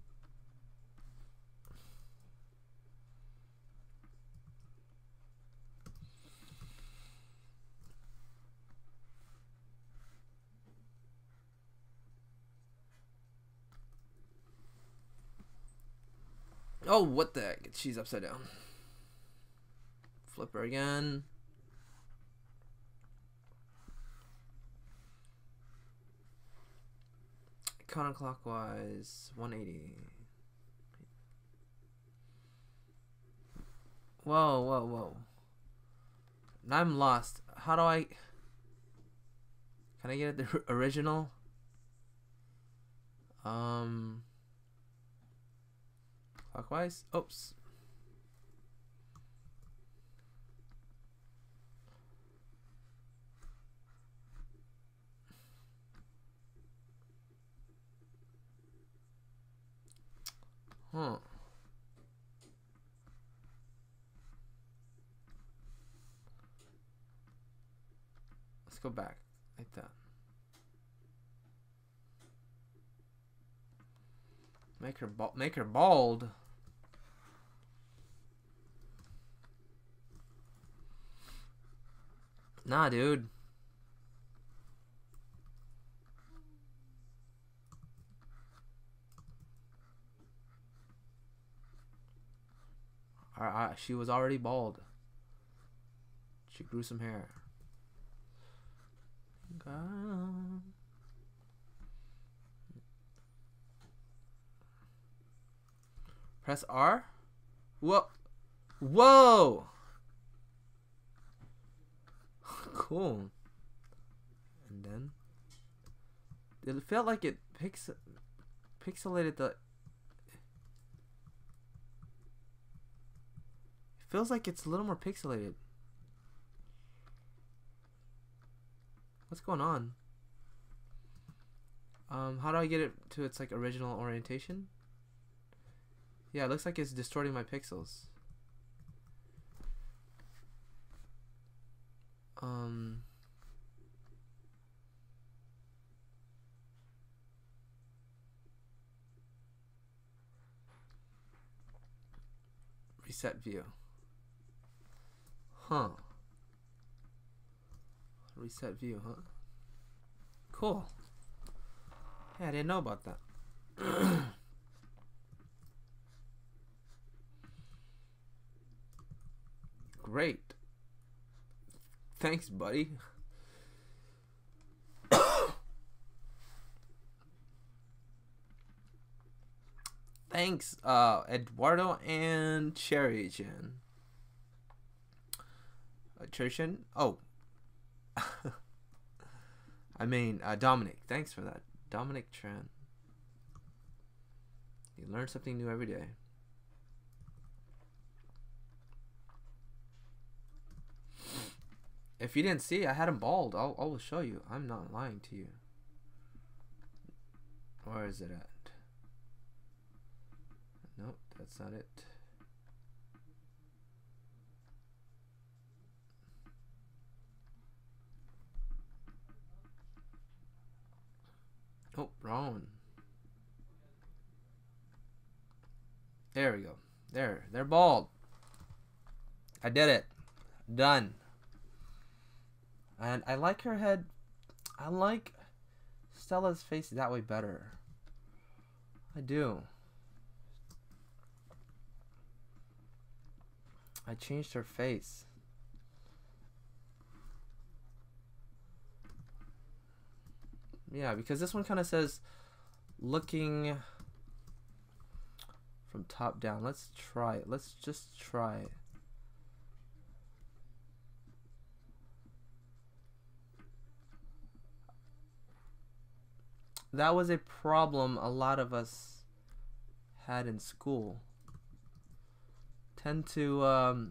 Oh, what the heck? She's upside down. Flip her again. Counterclockwise, 180. Whoa, whoa, whoa. Now I'm lost. How do I... Can I get the original? Clockwise? Oops. Huh. Let's go back like that. Make her bald. Nah, dude. She was already bald. She grew some hair. Press R. Whoa. Whoa. Cool. And then it felt like it pixelated the... It feels like it's a little more pixelated. What's going on? How do I get it to its like original orientation? Yeah, it looks like it's distorting my pixels. Reset view. Huh. Reset view, huh? Cool. Yeah, I didn't know about that. Great. Thanks, buddy. Thanks, Eduardo and Cherry Chan. Cherry Chan? Oh. I mean, Dominic. Thanks for that. Dominic Tran. You learn something new every day. If you didn't see, I had him bald. I will show you. I'm not lying to you. Where is it at? Nope, that's not it. There we go. They're bald. I did it. Done. And I like her head. I like Stella's face that way better. I do. I changed her face. Yeah, because this one kind of says looking from top down. Let's try it. Let's just try it. That was a problem a lot of us had in school. Tend to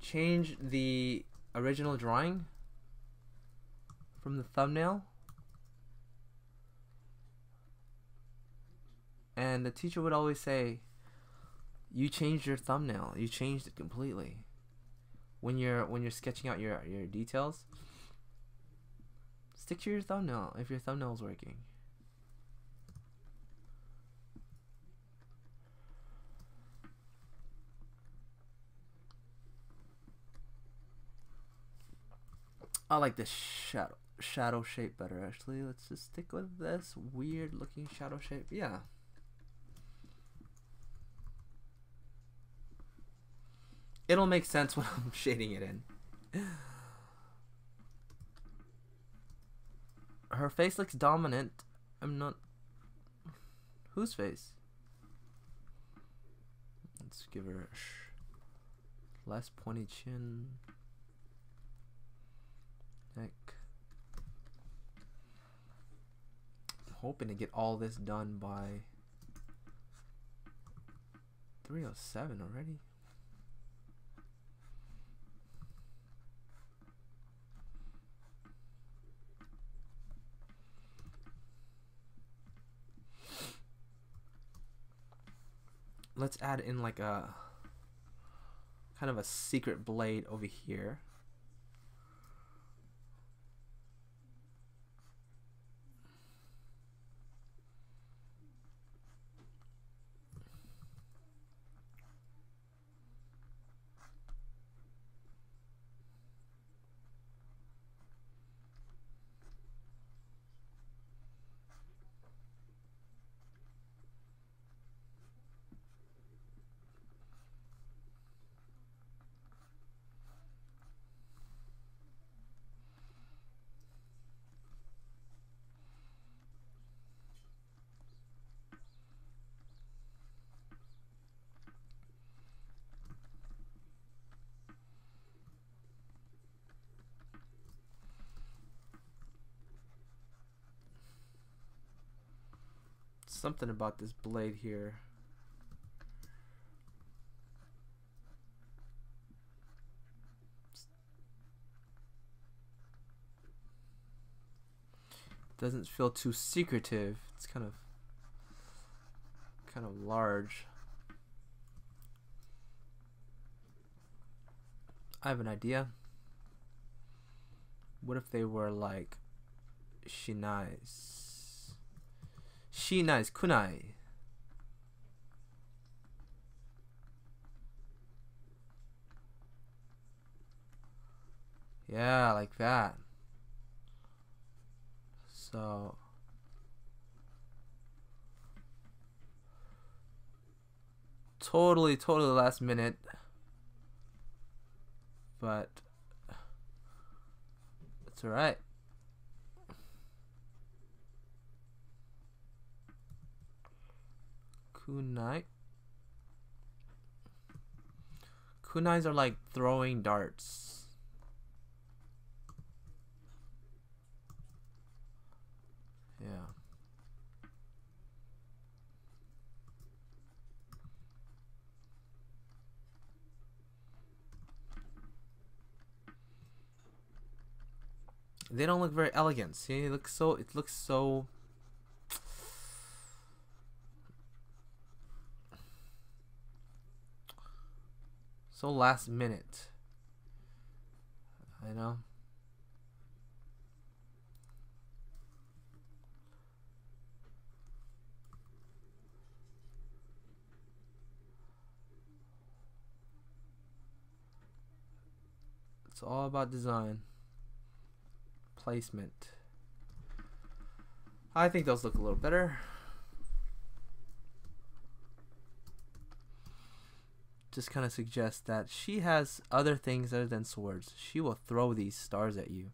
change the original drawing from the thumbnail, and the teacher would always say, you changed your thumbnail, you changed it completely. When you're sketching out your details, stick to your thumbnail if your thumbnail is working. I like this shadow shape better, actually. Let's just stick with this weird looking shadow shape. Yeah. It'll make sense when I'm shading it in. Her face looks dominant. I'm not... Whose face? Let's give her a less pointy chin. Neck. I'm hoping to get all this done by 3:07 already. Let's add in like a kind of a secret blade over here. Something about this blade here. Doesn't feel too secretive. It's kind of large. I have an idea. What if they were like shinais? Shinais kunai. Yeah, like that. So totally last minute, but it's all right. Kunai. Kunais are like throwing darts. Yeah. They don't look very elegant. See, it looks so so last minute. I know. It's all about design. Placement. I think those look a little better. Just kind of suggests that she has other things other than swords. She will throw these stars at you.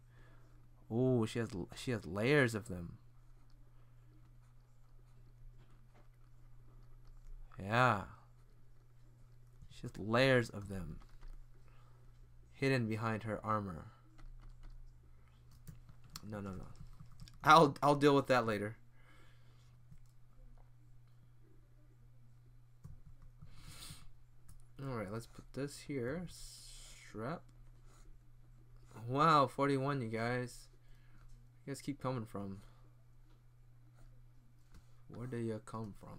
Oh, she has layers of them. Yeah. She has layers of them hidden behind her armor. No. I'll deal with that later. Alright, let's put this here. Strap. Wow, 41, you guys. You guys keep coming from. Where do you come from?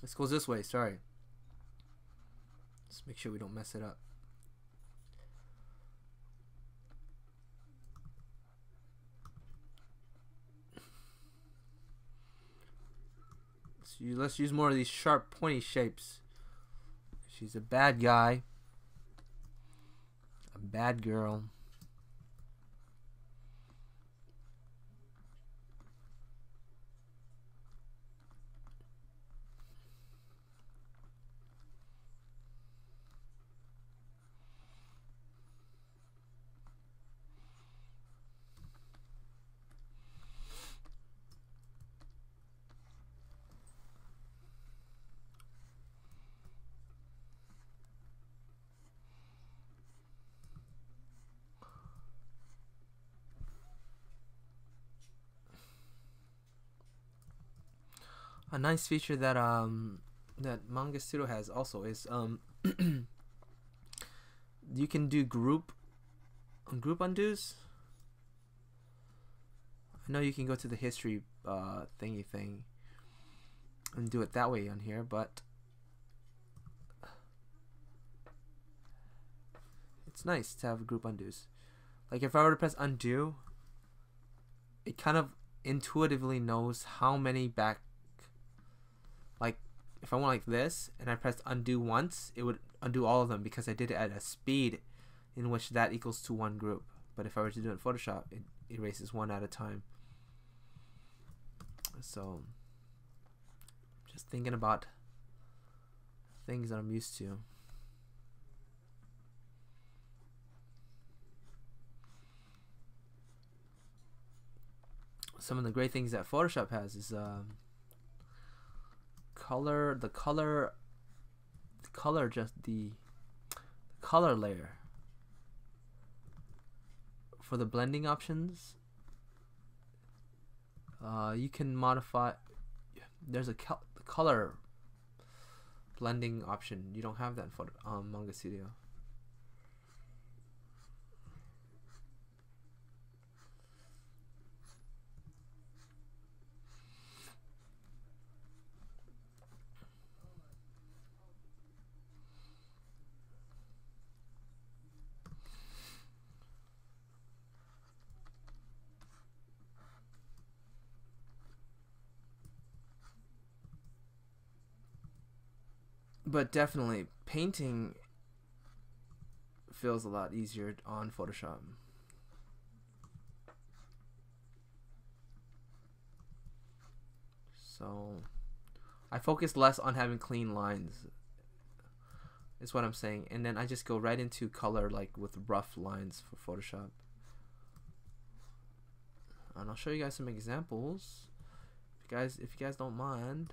This goes this way, sorry. Let's make sure we don't mess it up. Let's use more of these sharp, pointy shapes. She's a bad guy. A bad girl. A nice feature that that Manga Studio has also is you can do group undos. I know you can go to the history thingy thing and do it that way on here, but it's nice to have group undos. Like if I were to press undo, it kind of intuitively knows how many back. Like if I went like this and I pressed undo once, it would undo all of them because I did it at a speed in which that equals to one group. But if I were to do it in Photoshop, it erases one at a time. So just thinking about things that I'm used to. Some of the great things that Photoshop has is the color layer for the blending options. You can modify. There's a color blending option. You don't have that for Manga Studio. But definitely, painting feels a lot easier on Photoshop. So, I focus less on having clean lines, is what I'm saying. And then I just go right into color, like with rough lines for Photoshop. And I'll show you guys some examples, if you guys don't mind.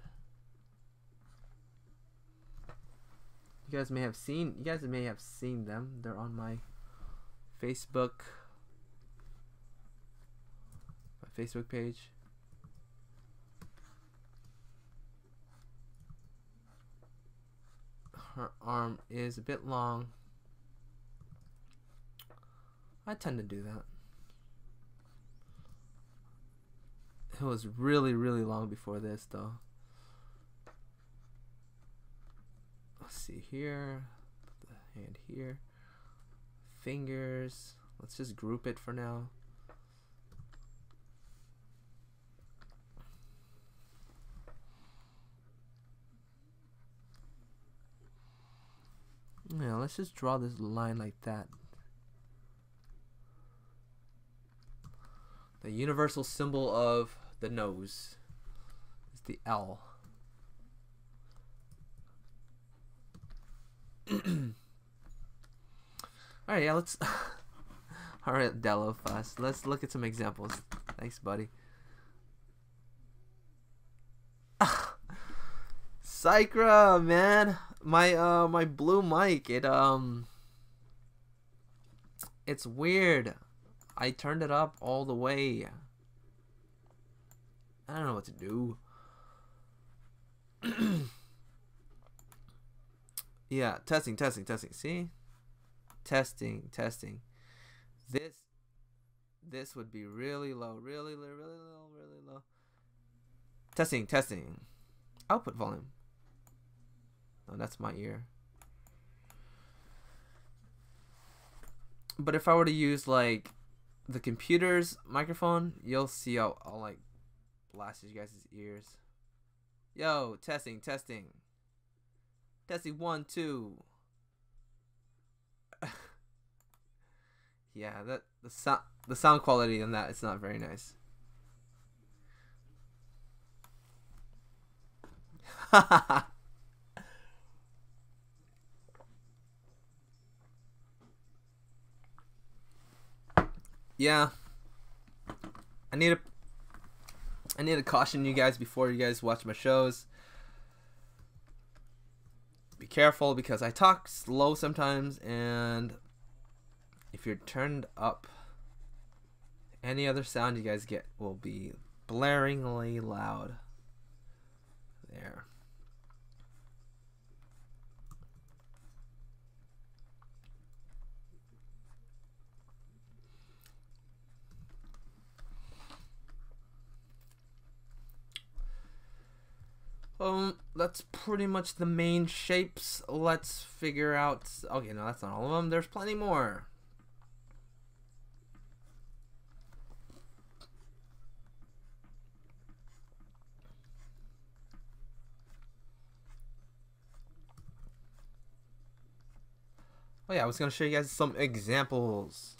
You guys may have seen them. They're on my Facebook page. Her arm is a bit long. I tend to do that. It was really, really long before this, though. Let's see here. Put the hand here. Fingers. Let's just group it for now. Yeah, let's just draw this line like that. The universal symbol of the nose is the L. Alright, yeah, let's... Alright, Dello fast. Let's look at some examples. Thanks, buddy. Sycra, man. My blue mic, it's weird. I turned it up all the way. I don't know what to do. Yeah, testing. See? Testing. This would be really low. Really low. Testing. Output volume. Oh, that's my ear. But if I were to use like the computer's microphone, you'll see I'll like blast you guys' ears. Yo, testing. 1, 2. Yeah, the sound quality on that, it's not very nice. Yeah, I need to caution you guys before you guys watch my shows. Be careful because I talk slow sometimes, and if you're turned up, any other sound you guys get will be blaringly loud. There. That's pretty much the main shapes. Let's figure out... Okay, no, that's not all of them. There's plenty more. Oh yeah, I was going to show you guys some examples.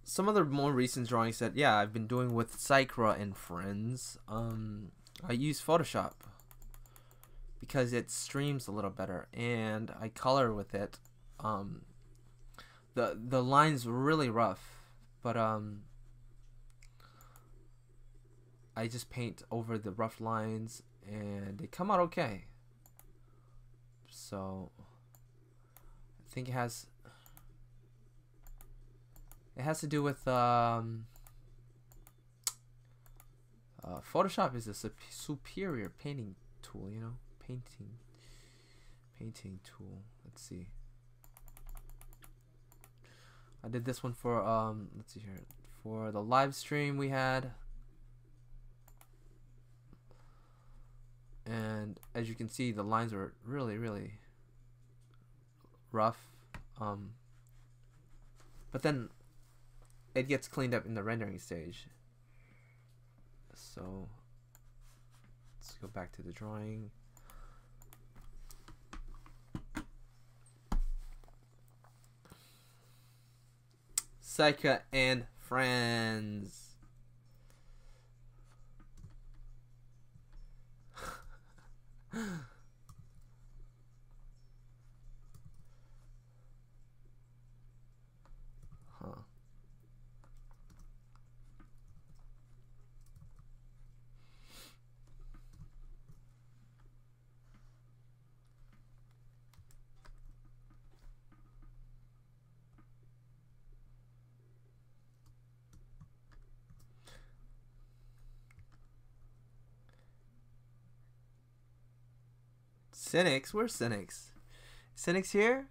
Some of the more recent drawings that, yeah, I've been doing with Sycra and friends. I use Photoshop because it streams a little better, and I color with it. The line's really rough, but I just paint over the rough lines, and they come out okay. So I think it has to do with Photoshop is a superior painting tool, you know, painting tool. Let's see. I did this one for let's see here, for the live stream we had, and as you can see, the lines were really rough, but then it gets cleaned up in the rendering stage. So let's go back to the drawing. Sycra and friends. Huh. Cynics? Where's Cynics? Cynics here?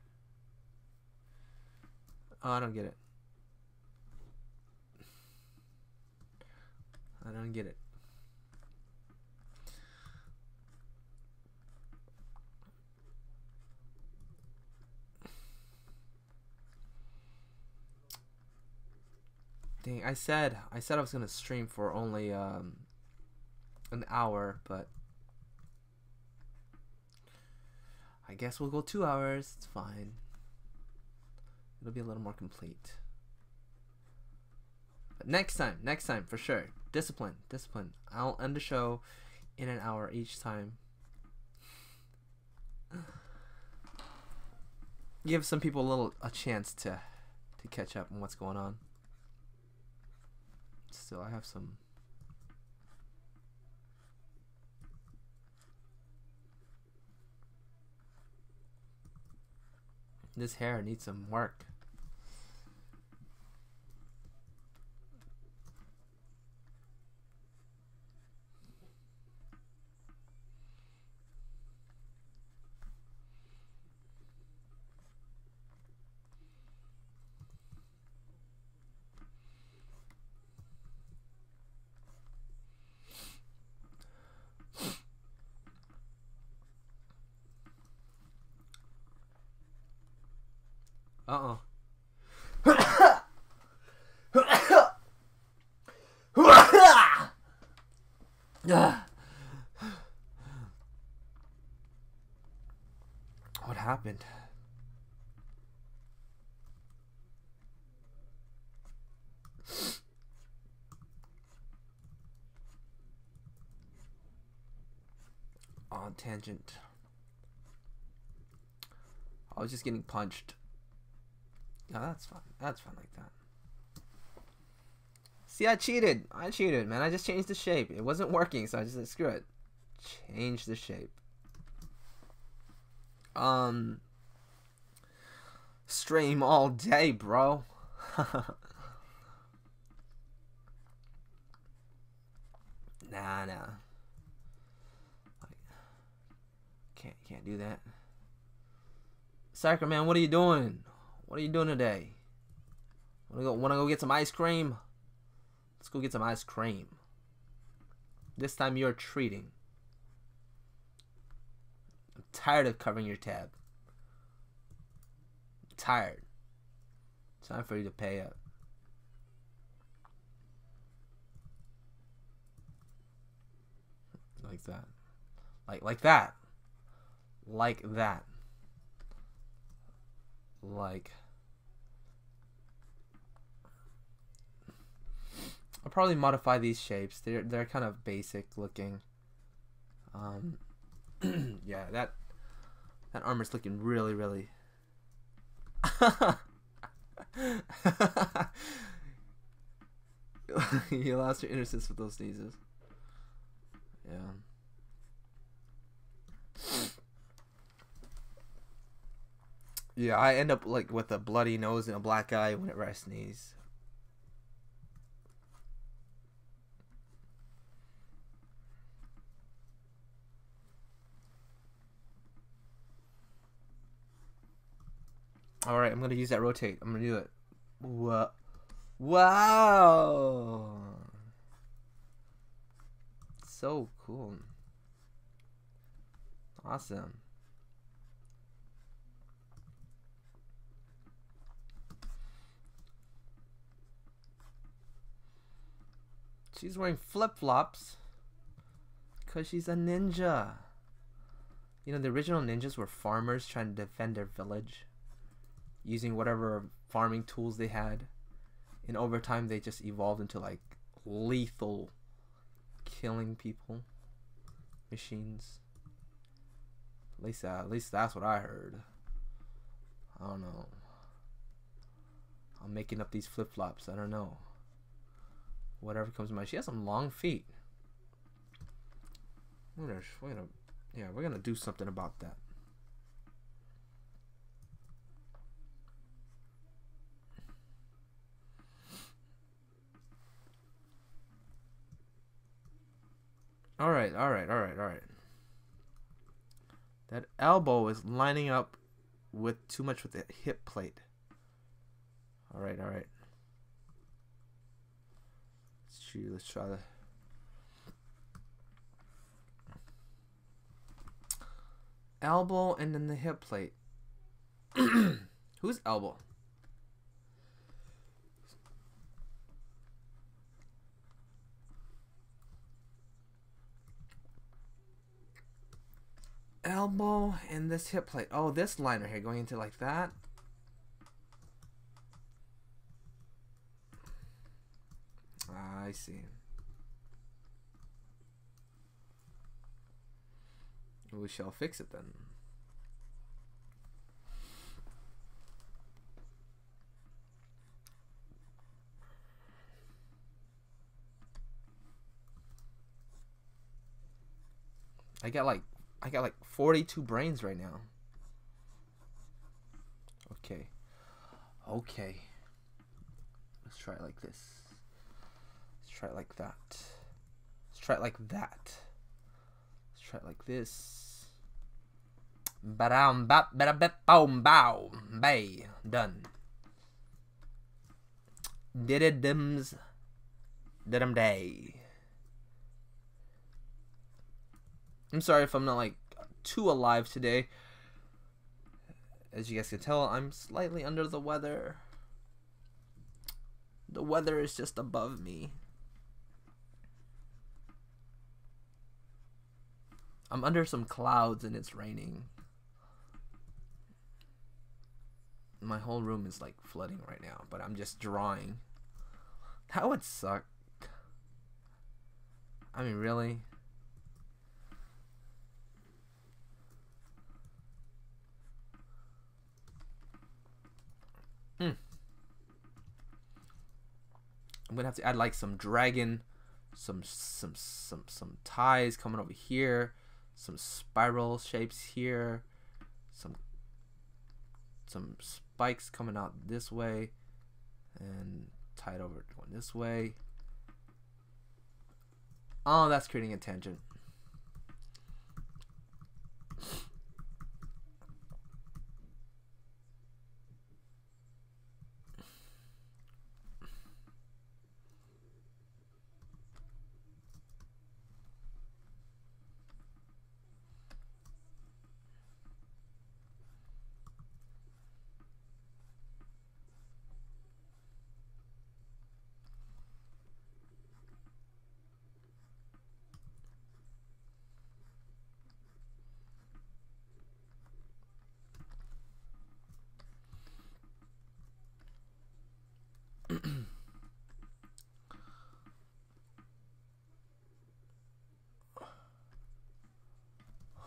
Oh, I don't get it. I don't get it. Dang, I said I was gonna stream for only an hour, but I guess we'll go 2 hours. It's fine. It'll be a little more complete. But next time for sure. Discipline. I'll end the show in an hour each time. Give some people a chance to catch up on what's going on. Still, I have some. This hair needs some work. Uh-oh. What happened? On tangent. I was just getting punched. No, that's fine. That's fine like that. See, I cheated, man. I just changed the shape. It wasn't working, so I just said, screw it. Change the shape. Stream all day, bro. Nah. Can't do that. Sacre, man, what are you doing? What are you doing today? Wanna go get some ice cream? Let's go get some ice cream. This time you're treating. I'm tired of covering your tab. I'm tired. Time for you to pay up. Like that. Like that. Like that. Like, I'll probably modify these shapes. They're kind of basic looking. Yeah, that armor's looking really. You lost your innocence with those sneezes. Yeah. Yeah, I end up like with a bloody nose and a black eye whenever I sneeze. All right, I'm gonna use that rotate. I'm gonna do it. Wow! So cool. Awesome. She's wearing flip-flops because she's a ninja. You know, the original ninjas were farmers trying to defend their village using whatever farming tools they had. And over time, they just evolved into, like, lethal killing people machines. At least that's what I heard. I don't know. I'm making up these flip-flops. I don't know. Whatever comes to mind. She has some long feet. We're gonna do something about that. All right. That elbow is lining up with too much with the hip plate. Alright, alright. Let's try that. Elbow and then the hip plate. Who's elbow? Elbow and this hip plate. Oh, this liner here going into like that. I see. We shall fix it then. I got like 42 brains right now. Okay. Okay. Let's try it like this. Let's try it like that. Let's try it like that. Let's try it like this. Ba-dum bap ba-da-bip boom bow bay. Done. Did-it-dims. Did-em day. I'm sorry if I'm not like too alive today. As you guys can tell, I'm slightly under the weather. The weather is just above me. I'm under some clouds and it's raining. My whole room is like flooding right now, but I'm just drawing. That would suck. I mean, really? I'm gonna have to add like some dragon, some ties coming over here, some spiral shapes here, some spikes coming out this way, and tied over going this way. Oh, that's creating a tangent.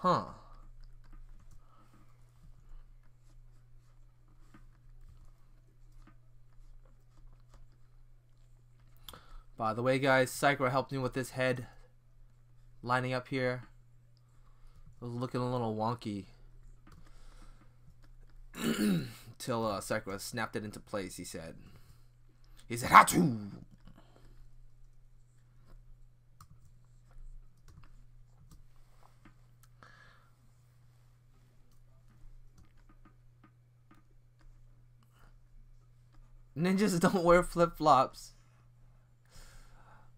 Huh. By the way, guys, Psycho helped me with this head lining up here. It was looking a little wonky till Psycho snapped it into place. He said, "Hatu." Ninjas don't wear flip-flops.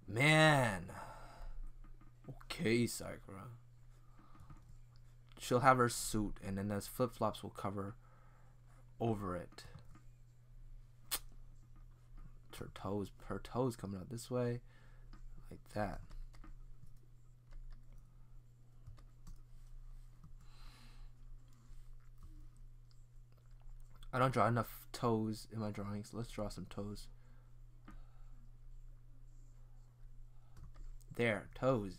Man. Okay, Sakura. She'll have her suit, and then those flip-flops will cover over it. Her toes coming out this way, like that. I don't draw enough toes in my drawings. So let's draw some toes. There, toes.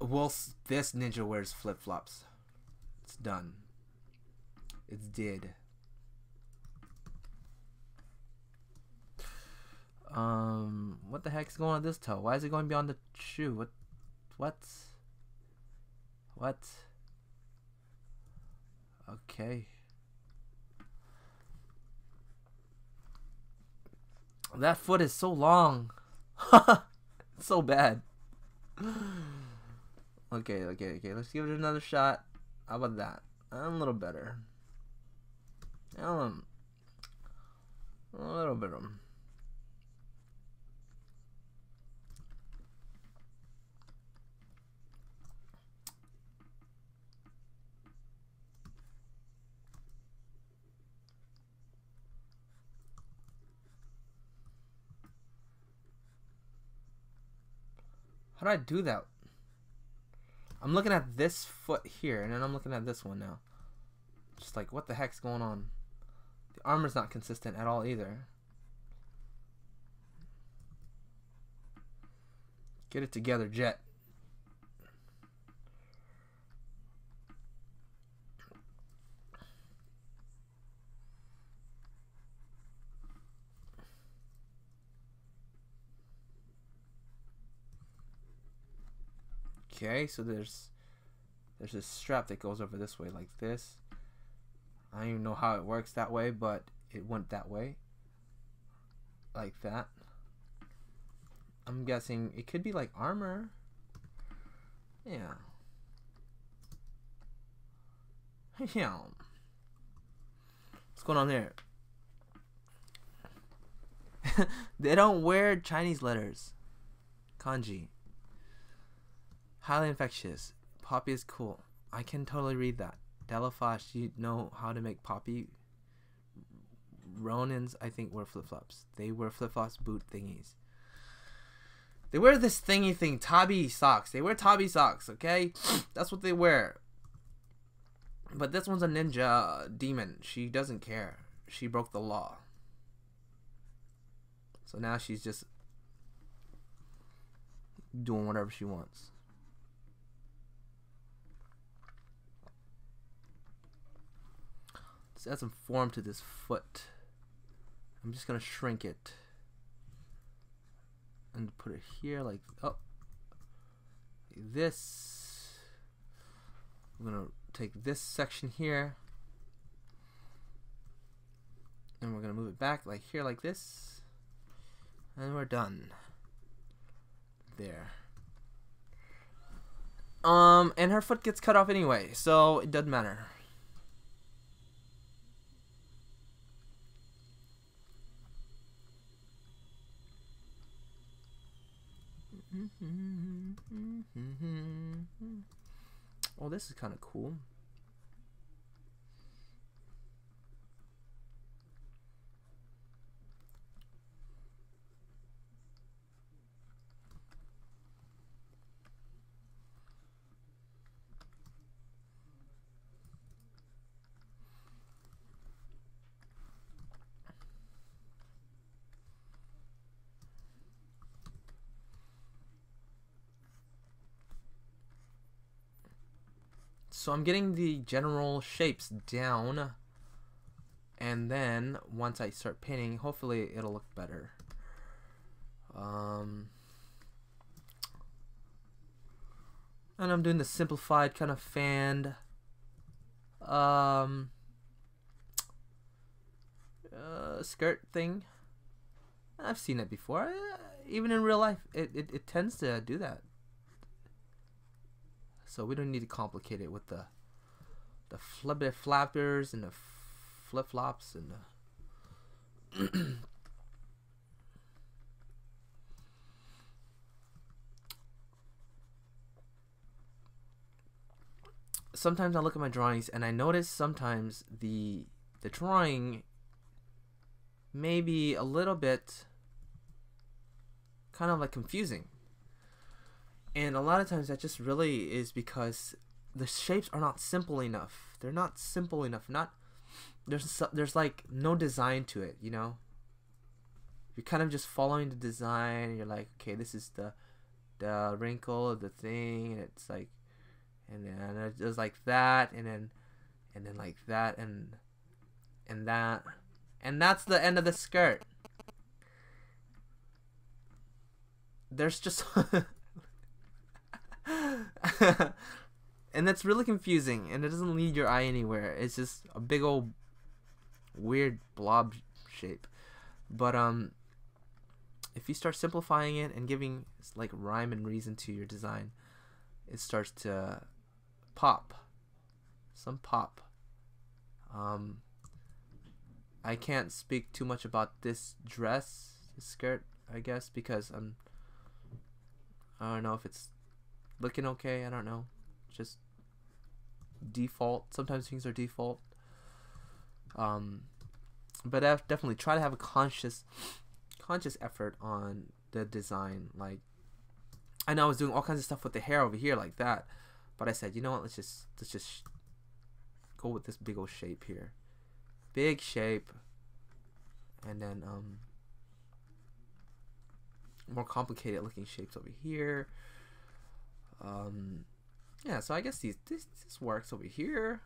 Well, this ninja wears flip-flops. It's done. It's did. What the heck's going on this toe? Why is it going beyond the shoe? What? Okay. That foot is so long. It's so bad. Let Okay. Let's give it another shot. How about that? A little better. A little better. How do I do that? I'm looking at this foot here, and then I'm looking at this one now. Just like, what the heck's going on? The armor's not consistent at all either. Get it together, Jet. Okay, so there's this strap that goes over this way like this. I don't even know how it works that way, but it went that way. Like that. I'm guessing it could be like armor. Yeah. Yeah. What's going on there? They don't wear Chinese letters. Kanji. Highly infectious. Poppy is cool. I can totally read that. Delafosh, you know how to make Poppy. Ronins, I think, wear flip-flops. They wear flip-flops, boot thingies. They wear this thingy thing, Tabi socks. They wear Tabi socks, okay? That's what they wear. But this one's a ninja demon. She doesn't care. She broke the law. So now she's just doing whatever she wants. Let's add some form to this foot. I'm just gonna shrink it and put it here like like this. I'm gonna take this section here and we're gonna move it back like here like this, and we're done. There. And her foot gets cut off anyway, so it doesn't matter. Oh, this is kind of cool. So I'm getting the general shapes down, and then once I start painting, hopefully it'll look better. And I'm doing the simplified kind of fanned skirt thing. I've seen it before. Even in real life, it tends to do that. So we don't need to complicate it with the flippy flappers and the flip-flops and the sometimes I look at my drawings and I notice sometimes the drawing may be a little bit kind of like confusing. And a lot of times that just really is because the shapes are not simple enough. They're not simple enough. There's like no design to it, you know? You're kind of just following the design. You're like, okay, this is the wrinkle of the thing, and it's like, and then it does like that, and then like that, and that, and that's the end of the skirt. There's just and that's really confusing, and it doesn't lead your eye anywhere. It's just a big old weird blob shape. But if you start simplifying it and giving like rhyme and reason to your design, it starts to pop. Some pop. I can't speak too much about this dress, this skirt, I guess, because I don't know if it's looking okay. I don't know. Just default. Sometimes things are default. But I've definitely try to have a conscious effort on the design. Like, I know I was doing all kinds of stuff with the hair over here like that, but I said, you know what? Let's just go with this big old shape here. Big shape, and then more complicated looking shapes over here. Yeah, so I guess this works over here.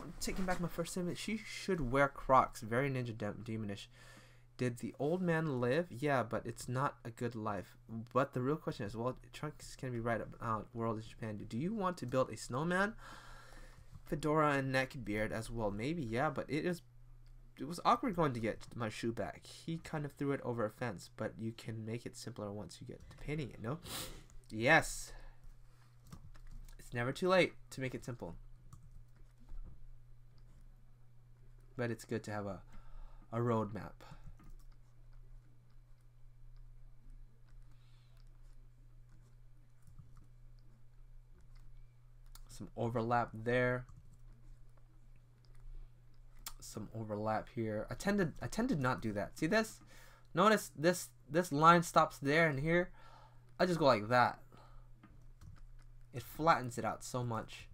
I'm taking back my first statement. She should wear Crocs. Very Ninja Demonish. Did the old man live? Yeah, but it's not a good life. But the real question is, well, Trunks can be right about world in Japan. Do you want to build a snowman? Fedora and neck beard as well. Maybe, yeah, but it was awkward going to get my shoe back. He kind of threw it over a fence, but you can make it simpler once you get to painting it, no? Yes. It's never too late to make it simple. But it's good to have a roadmap. Some overlap there. Some overlap here. I tend to not do that. See this? Notice this line stops there and here. I just go like that. It flattens it out so much.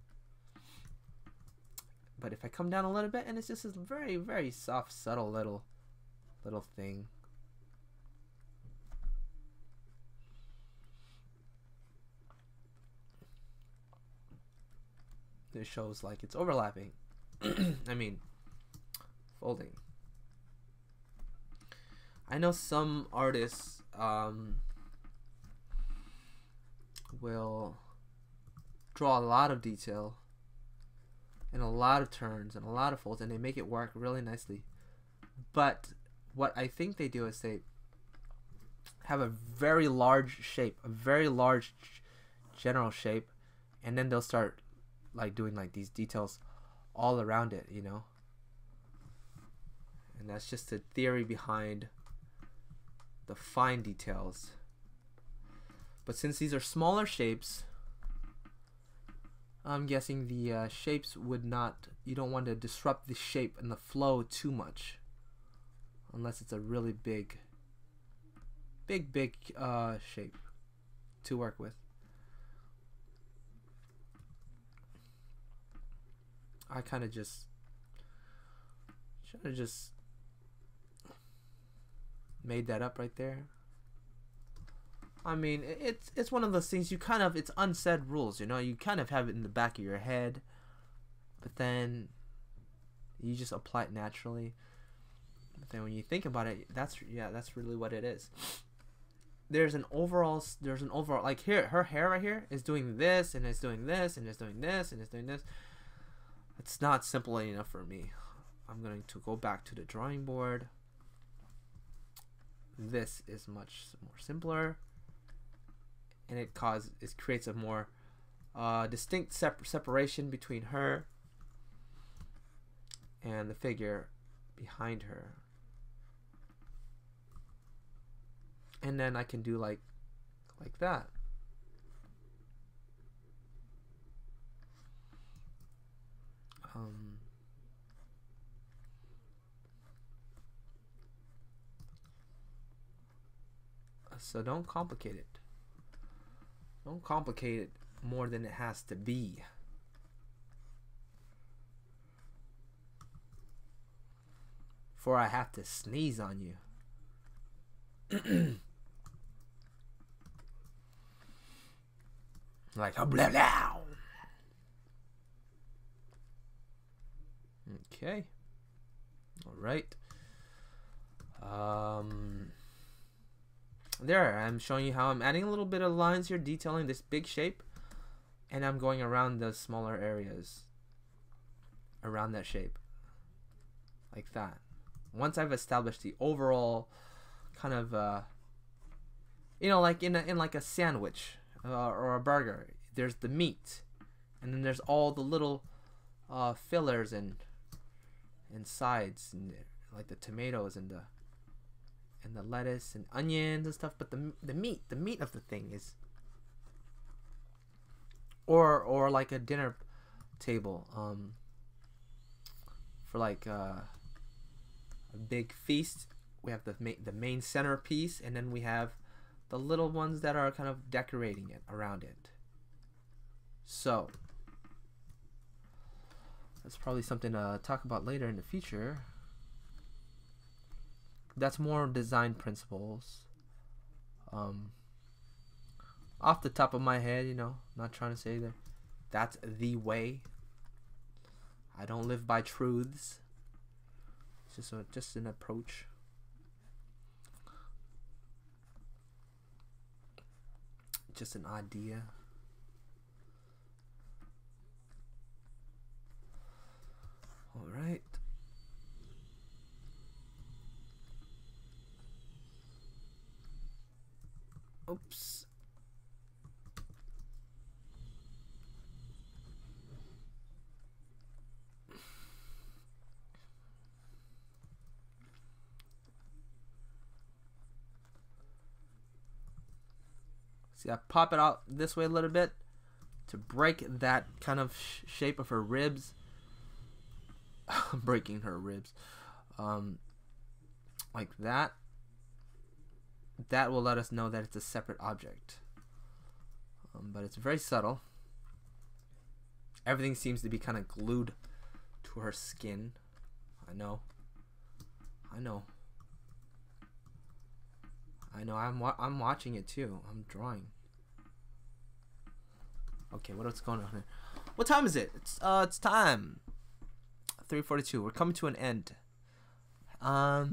But if I come down a little bit, and it's just this very, very soft, subtle little thing. It shows like it's overlapping. I mean, folding. I know some artists will draw a lot of detail and a lot of turns and a lot of folds, and they make it work really nicely. But what I think they do is they have a very large shape, a very large general shape, and then they'll start like doing like these details all around it, you know. And that's just the theory behind the fine details. But since these are smaller shapes, I'm guessing the shapes would not, you don't want to disrupt the shape and the flow too much, unless it's a really big shape to work with. I kind of just should have just made that up right there. I mean, it's one of those things you kind of, it's unsaid rules, you know. You kind of have it in the back of your head, but then you just apply it naturally. But then when you think about it, that's really what it is. There's an overall like here, her hair right here is doing this and it's doing this and it's doing this and it's doing this. It's not simple enough for me. I'm going to go back to the drawing board. This is much more simpler, and it creates a more distinct separation between her and the figure behind her. And then I can do like that. So don't complicate it. Don't complicate it more than it has to be. For I have to sneeze on you. Like a blah blah. Okay. All right. There, I'm showing you how I'm adding a little bit of lines here, detailing this big shape, and I'm going around the smaller areas around that shape, like that. Once I've established the overall kind of, you know, like in like a sandwich, or a burger. There's the meat, and then there's all the little fillers and sides, and like the tomatoes and the lettuce and onions and stuff. But the meat of the thing is, or like a dinner table, for like a big feast. We have the main centerpiece, and then we have the little ones that are kind of decorating it around it. So that's probably something to talk about later in the future. That's more design principles. Off the top of my head, you know, not trying to say that that's the way. I don't live by truths. It's just an approach. Just an idea. All right. Oops. See, I pop it out this way a little bit to break that kind of shape of her ribs. Breaking her ribs. Like that. That will let us know that it's a separate object. But it's very subtle. Everything seems to be kind of glued to her skin. I know. I'm watching it too. I'm drawing. Okay, what's going on here? What time is it? It's time. 3:42. We're coming to an end. About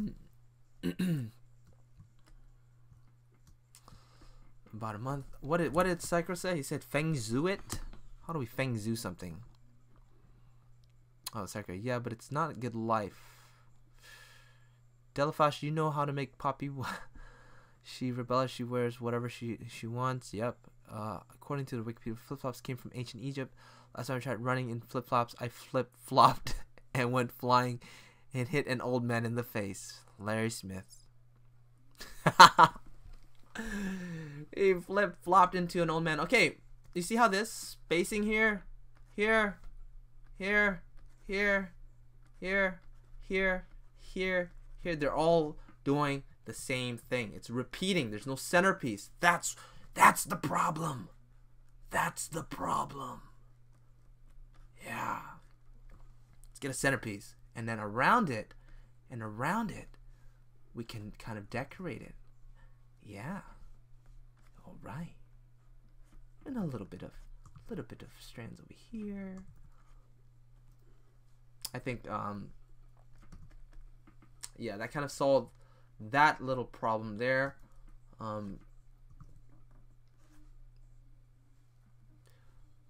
a month. What did Psycho say? He said Feng Zhu it. How do we Feng Zhu something? Oh, Psycho. Yeah, but it's not a good life. Delafash, you know how to make Poppy. She rebels. She wears whatever she wants. Yep. According to the Wikipedia, flip-flops came from ancient Egypt. Last time I tried running in flip-flops, I flip-flopped and went flying and hit an old man in the face. Larry Smith. He flip-flopped into an old man. Okay, you see how this spacing here, they're all doing the same thing. It's repeating. There's no centerpiece. That's the problem. That's the problem. Yeah. Let's get a centerpiece, and then around it, we can kind of decorate it. Yeah. All right. And a little bit of strands over here. I think yeah, that kind of solved that little problem there.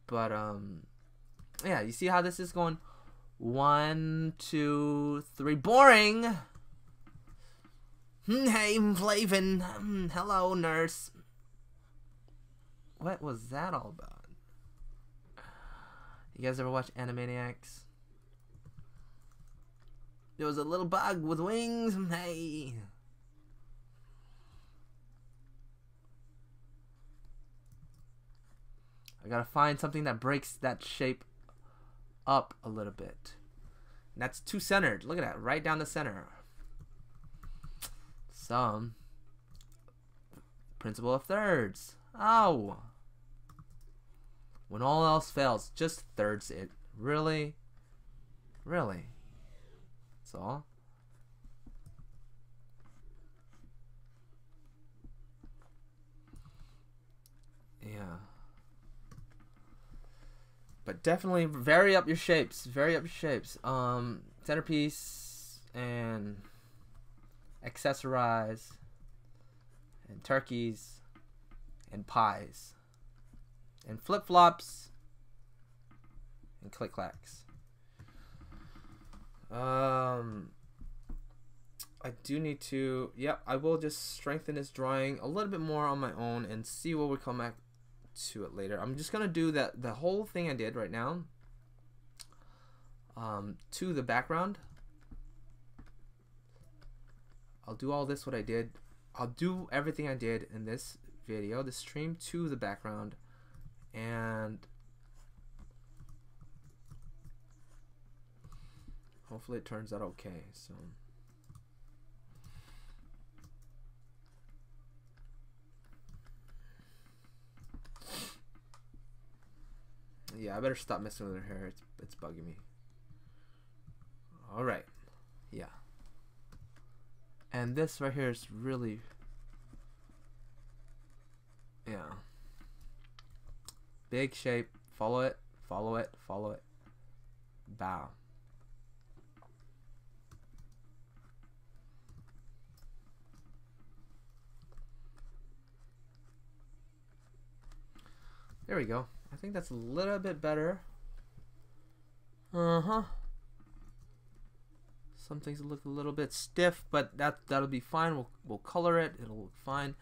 But yeah, you see how this is going? 1, 2, 3. Boring. Hey, Flavin. Hello, nurse. What was that all about? You guys ever watch Animaniacs? There was a little bug with wings. Hey. I gotta find something that breaks that shape up a little bit. And that's too centered. Look at that. Right down the center. Some principle of thirds. Oh. When all else fails, just thirds it. Really? Really? That's all? Yeah. But definitely vary up your shapes. Vary up your shapes. Centerpiece and accessorize and turkeys and pies and flip-flops and click-clacks. I do need to, yep, I will just strengthen this drawing a little bit more on my own and see what we come back to it later. I'm just gonna do the whole thing I did right now to the background. I'll do all this what I did. I'll do everything I did in this video, the stream, to the background, and hopefully it turns out okay. So yeah, I better stop messing with her hair. It's bugging me. All right, yeah. And this right here is really, yeah, big shape. Follow it, follow it, follow it. Bow. There we go. I think that's a little bit better. Some things look a little bit stiff, but that'll be fine. We'll color it. It'll look fine,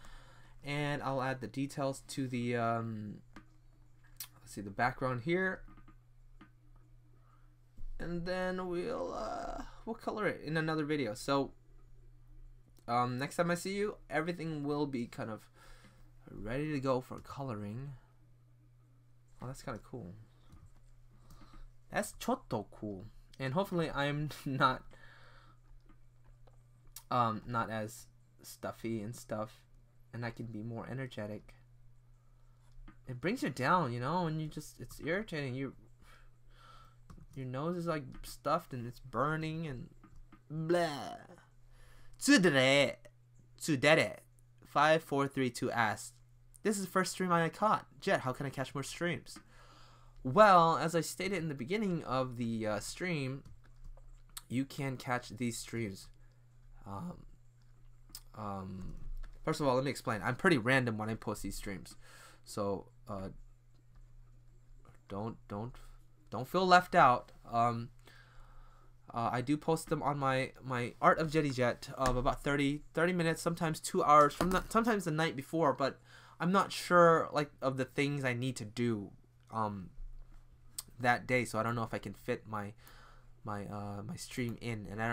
and I'll add the details to the let's see, the background here, and then we'll color it in another video. So next time I see you, everything will be kind of ready to go for coloring. Oh, that's kind of cool. That's chotto cool. And hopefully I'm not as stuffy and stuff, and I can be more energetic. It brings you down, you know, and it's irritating. Your nose is like stuffed and it's burning and blah. Tsudere 5432 asked, "This is the first stream I caught. Jet, how can I catch more streams?" Well, as I stated in the beginning of the stream, you can catch these streams. First of all, let me explain. I'm pretty random when I post these streams, so don't feel left out. I do post them on my Art of Jetty Jet of about 30 minutes, sometimes 2 hours sometimes the night before, but I'm not sure like of the things I need to do that day, so I don't know if I can fit my stream in, and I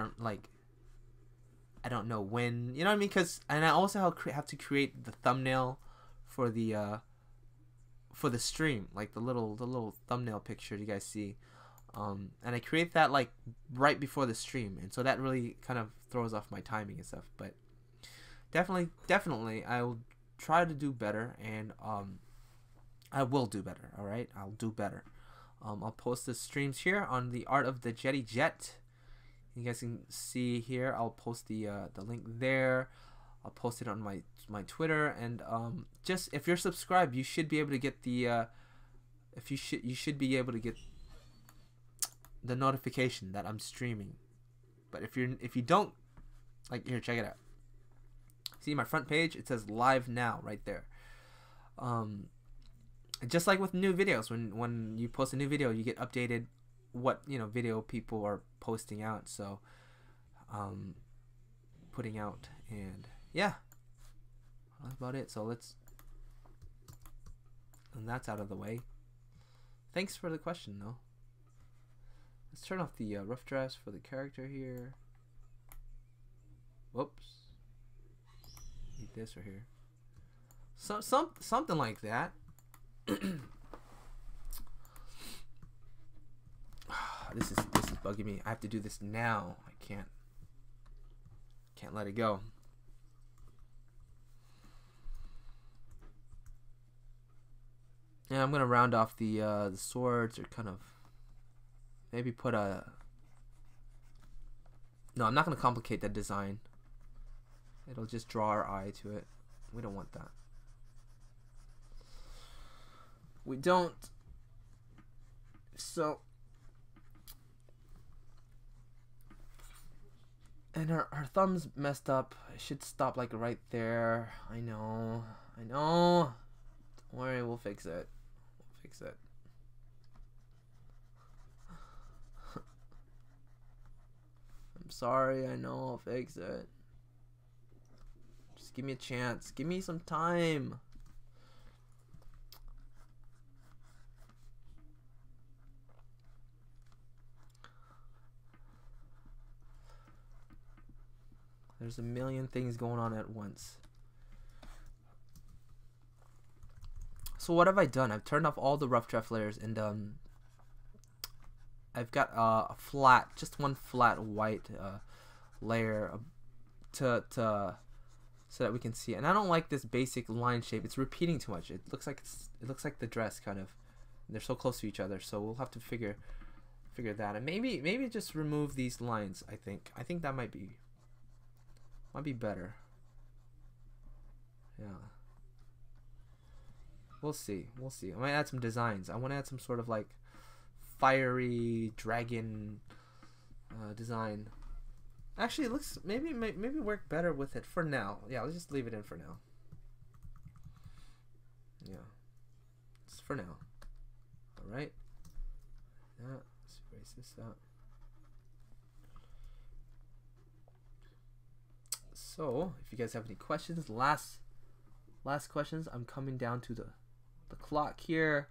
don't know when, you know what I mean, and I also have to create the thumbnail for the stream, like the little thumbnail picture you guys see, and I create that like right before the stream, and so that really kind of throws off my timing and stuff. But definitely I will try to do better, and I will do better. All right, I'll do better. I'll post the streams here on the Art of the Jetty Jet. You guys can see here. I'll post the link there. I'll post it on my Twitter, and just if you're subscribed, you should be able to get the you should be able to get the notification that I'm streaming. But if you don't, like, here, check it out. See my front page? It says live now right there. Just like with new videos, when you post a new video, you get updated what video people are posting out, so putting out, and yeah, that's about it. So and that's out of the way. Thanks for the question though. Let's turn off the rough drafts for the character here. Whoops. Need this right here. Something like that. This is bugging me. I have to do this now. I can't let it go. Yeah, I'm gonna round off the swords, or kind of maybe put a. No, I'm not gonna complicate the design. It'll just draw our eye to it. We don't want that. We don't. So. And her thumb's messed up. It should stop like right there. I know. Don't worry, we'll fix it. I'm sorry, I know, I'll fix it. Just give me a chance. Give me some time. There's a million things going on at once. So what have I done? I've turned off all the rough draft layers, and I've got a flat, just one flat white layer to so that we can see it. And I don't like this basic line shape. It's repeating too much. It looks like the dress kind of. They're so close to each other, so we'll have to figure that. And maybe just remove these lines. I think that might be better. Yeah. We'll see. I might add some designs. I want to add some sort of like fiery dragon design. Actually, it looks maybe work better with it for now. Yeah, let's just leave it in for now. Yeah, it's for now. All right. Yeah, let's erase this out. So, if you guys have any questions, last questions. I'm coming down to the clock here.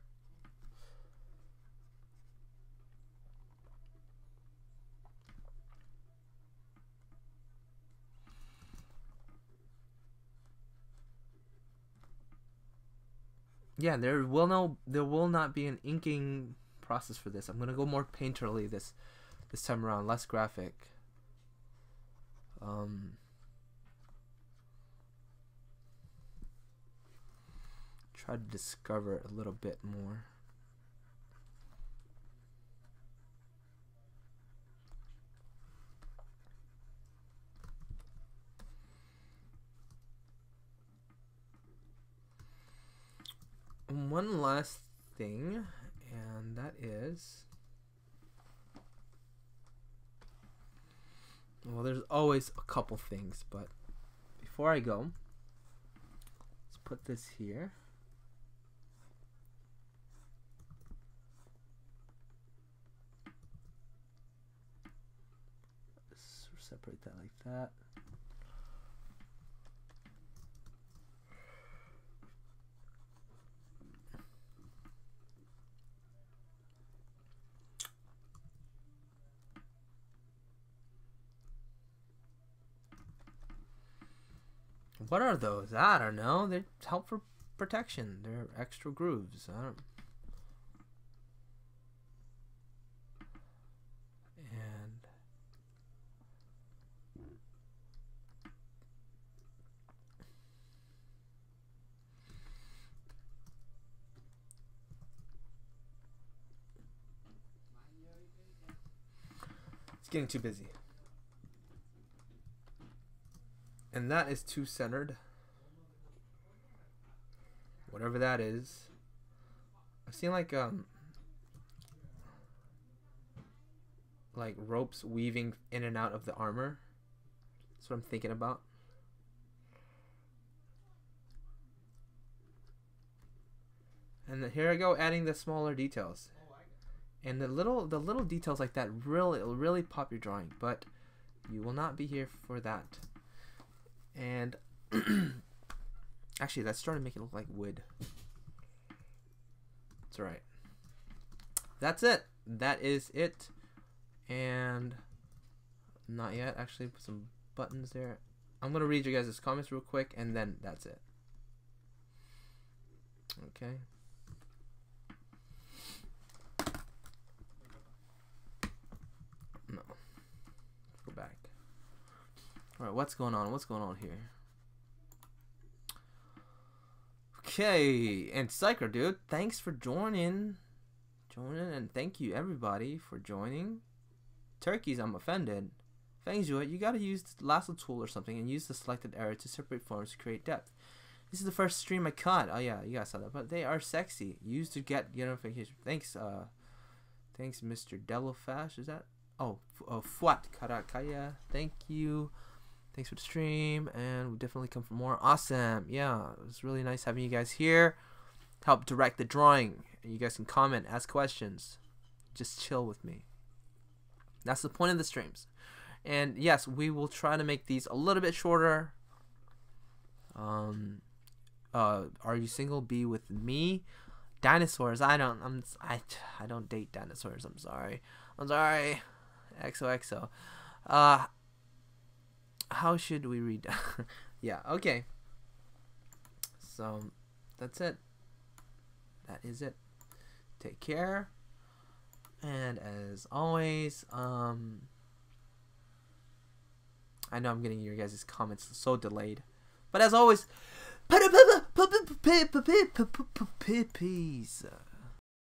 Yeah, there will not be an inking process for this. I'm gonna go more painterly this time around, less graphic. Try to discover it a little bit more. One last thing, and that is, well, there's always a couple things, but before I go, let's put this here. Let's separate that like that. What are those? I don't know. They help for protection. They're extra grooves. I don't. And it's getting too busy. And that is too centered. Whatever that is. I've seen like ropes weaving in and out of the armor. That's what I'm thinking about. And here I go, adding the smaller details. And the little details like that really pop your drawing, but you will not be here for that. And actually, that's starting to make it look like wood. It's alright. That's it. That is it. And not yet. Actually, put some buttons there. I'm going to read you guys' comments real quick, and then that's it. Okay. No. Let's go back. Alright, what's going on? What's going on here? Okay, and Psycher, dude, thanks for joining. And thank you, everybody, for joining. Turkeys, I'm offended. Fangzhuit, you gotta use the lasso tool or something and use the selected area to separate forms to create depth. This is the first stream I cut. Oh, yeah, you guys saw that. But they are sexy. Use to get notification. Thanks, thanks, Mr. Delofash. Is that? Oh, Fuat Karakaya. Thank you. Thanks for the stream, and we definitely come for more. Awesome. Yeah, it was really nice having you guys here. Help direct the drawing. You guys can comment, ask questions. Just chill with me. That's the point of the streams. And yes, we will try to make these a little bit shorter. Are you single? Be with me. Dinosaurs. I don't date dinosaurs. I'm sorry. XOXO. how should we read? Yeah, okay. So that's it. That is it. Take care. And as always, I know I'm getting your guys' comments so delayed. But as always, peace.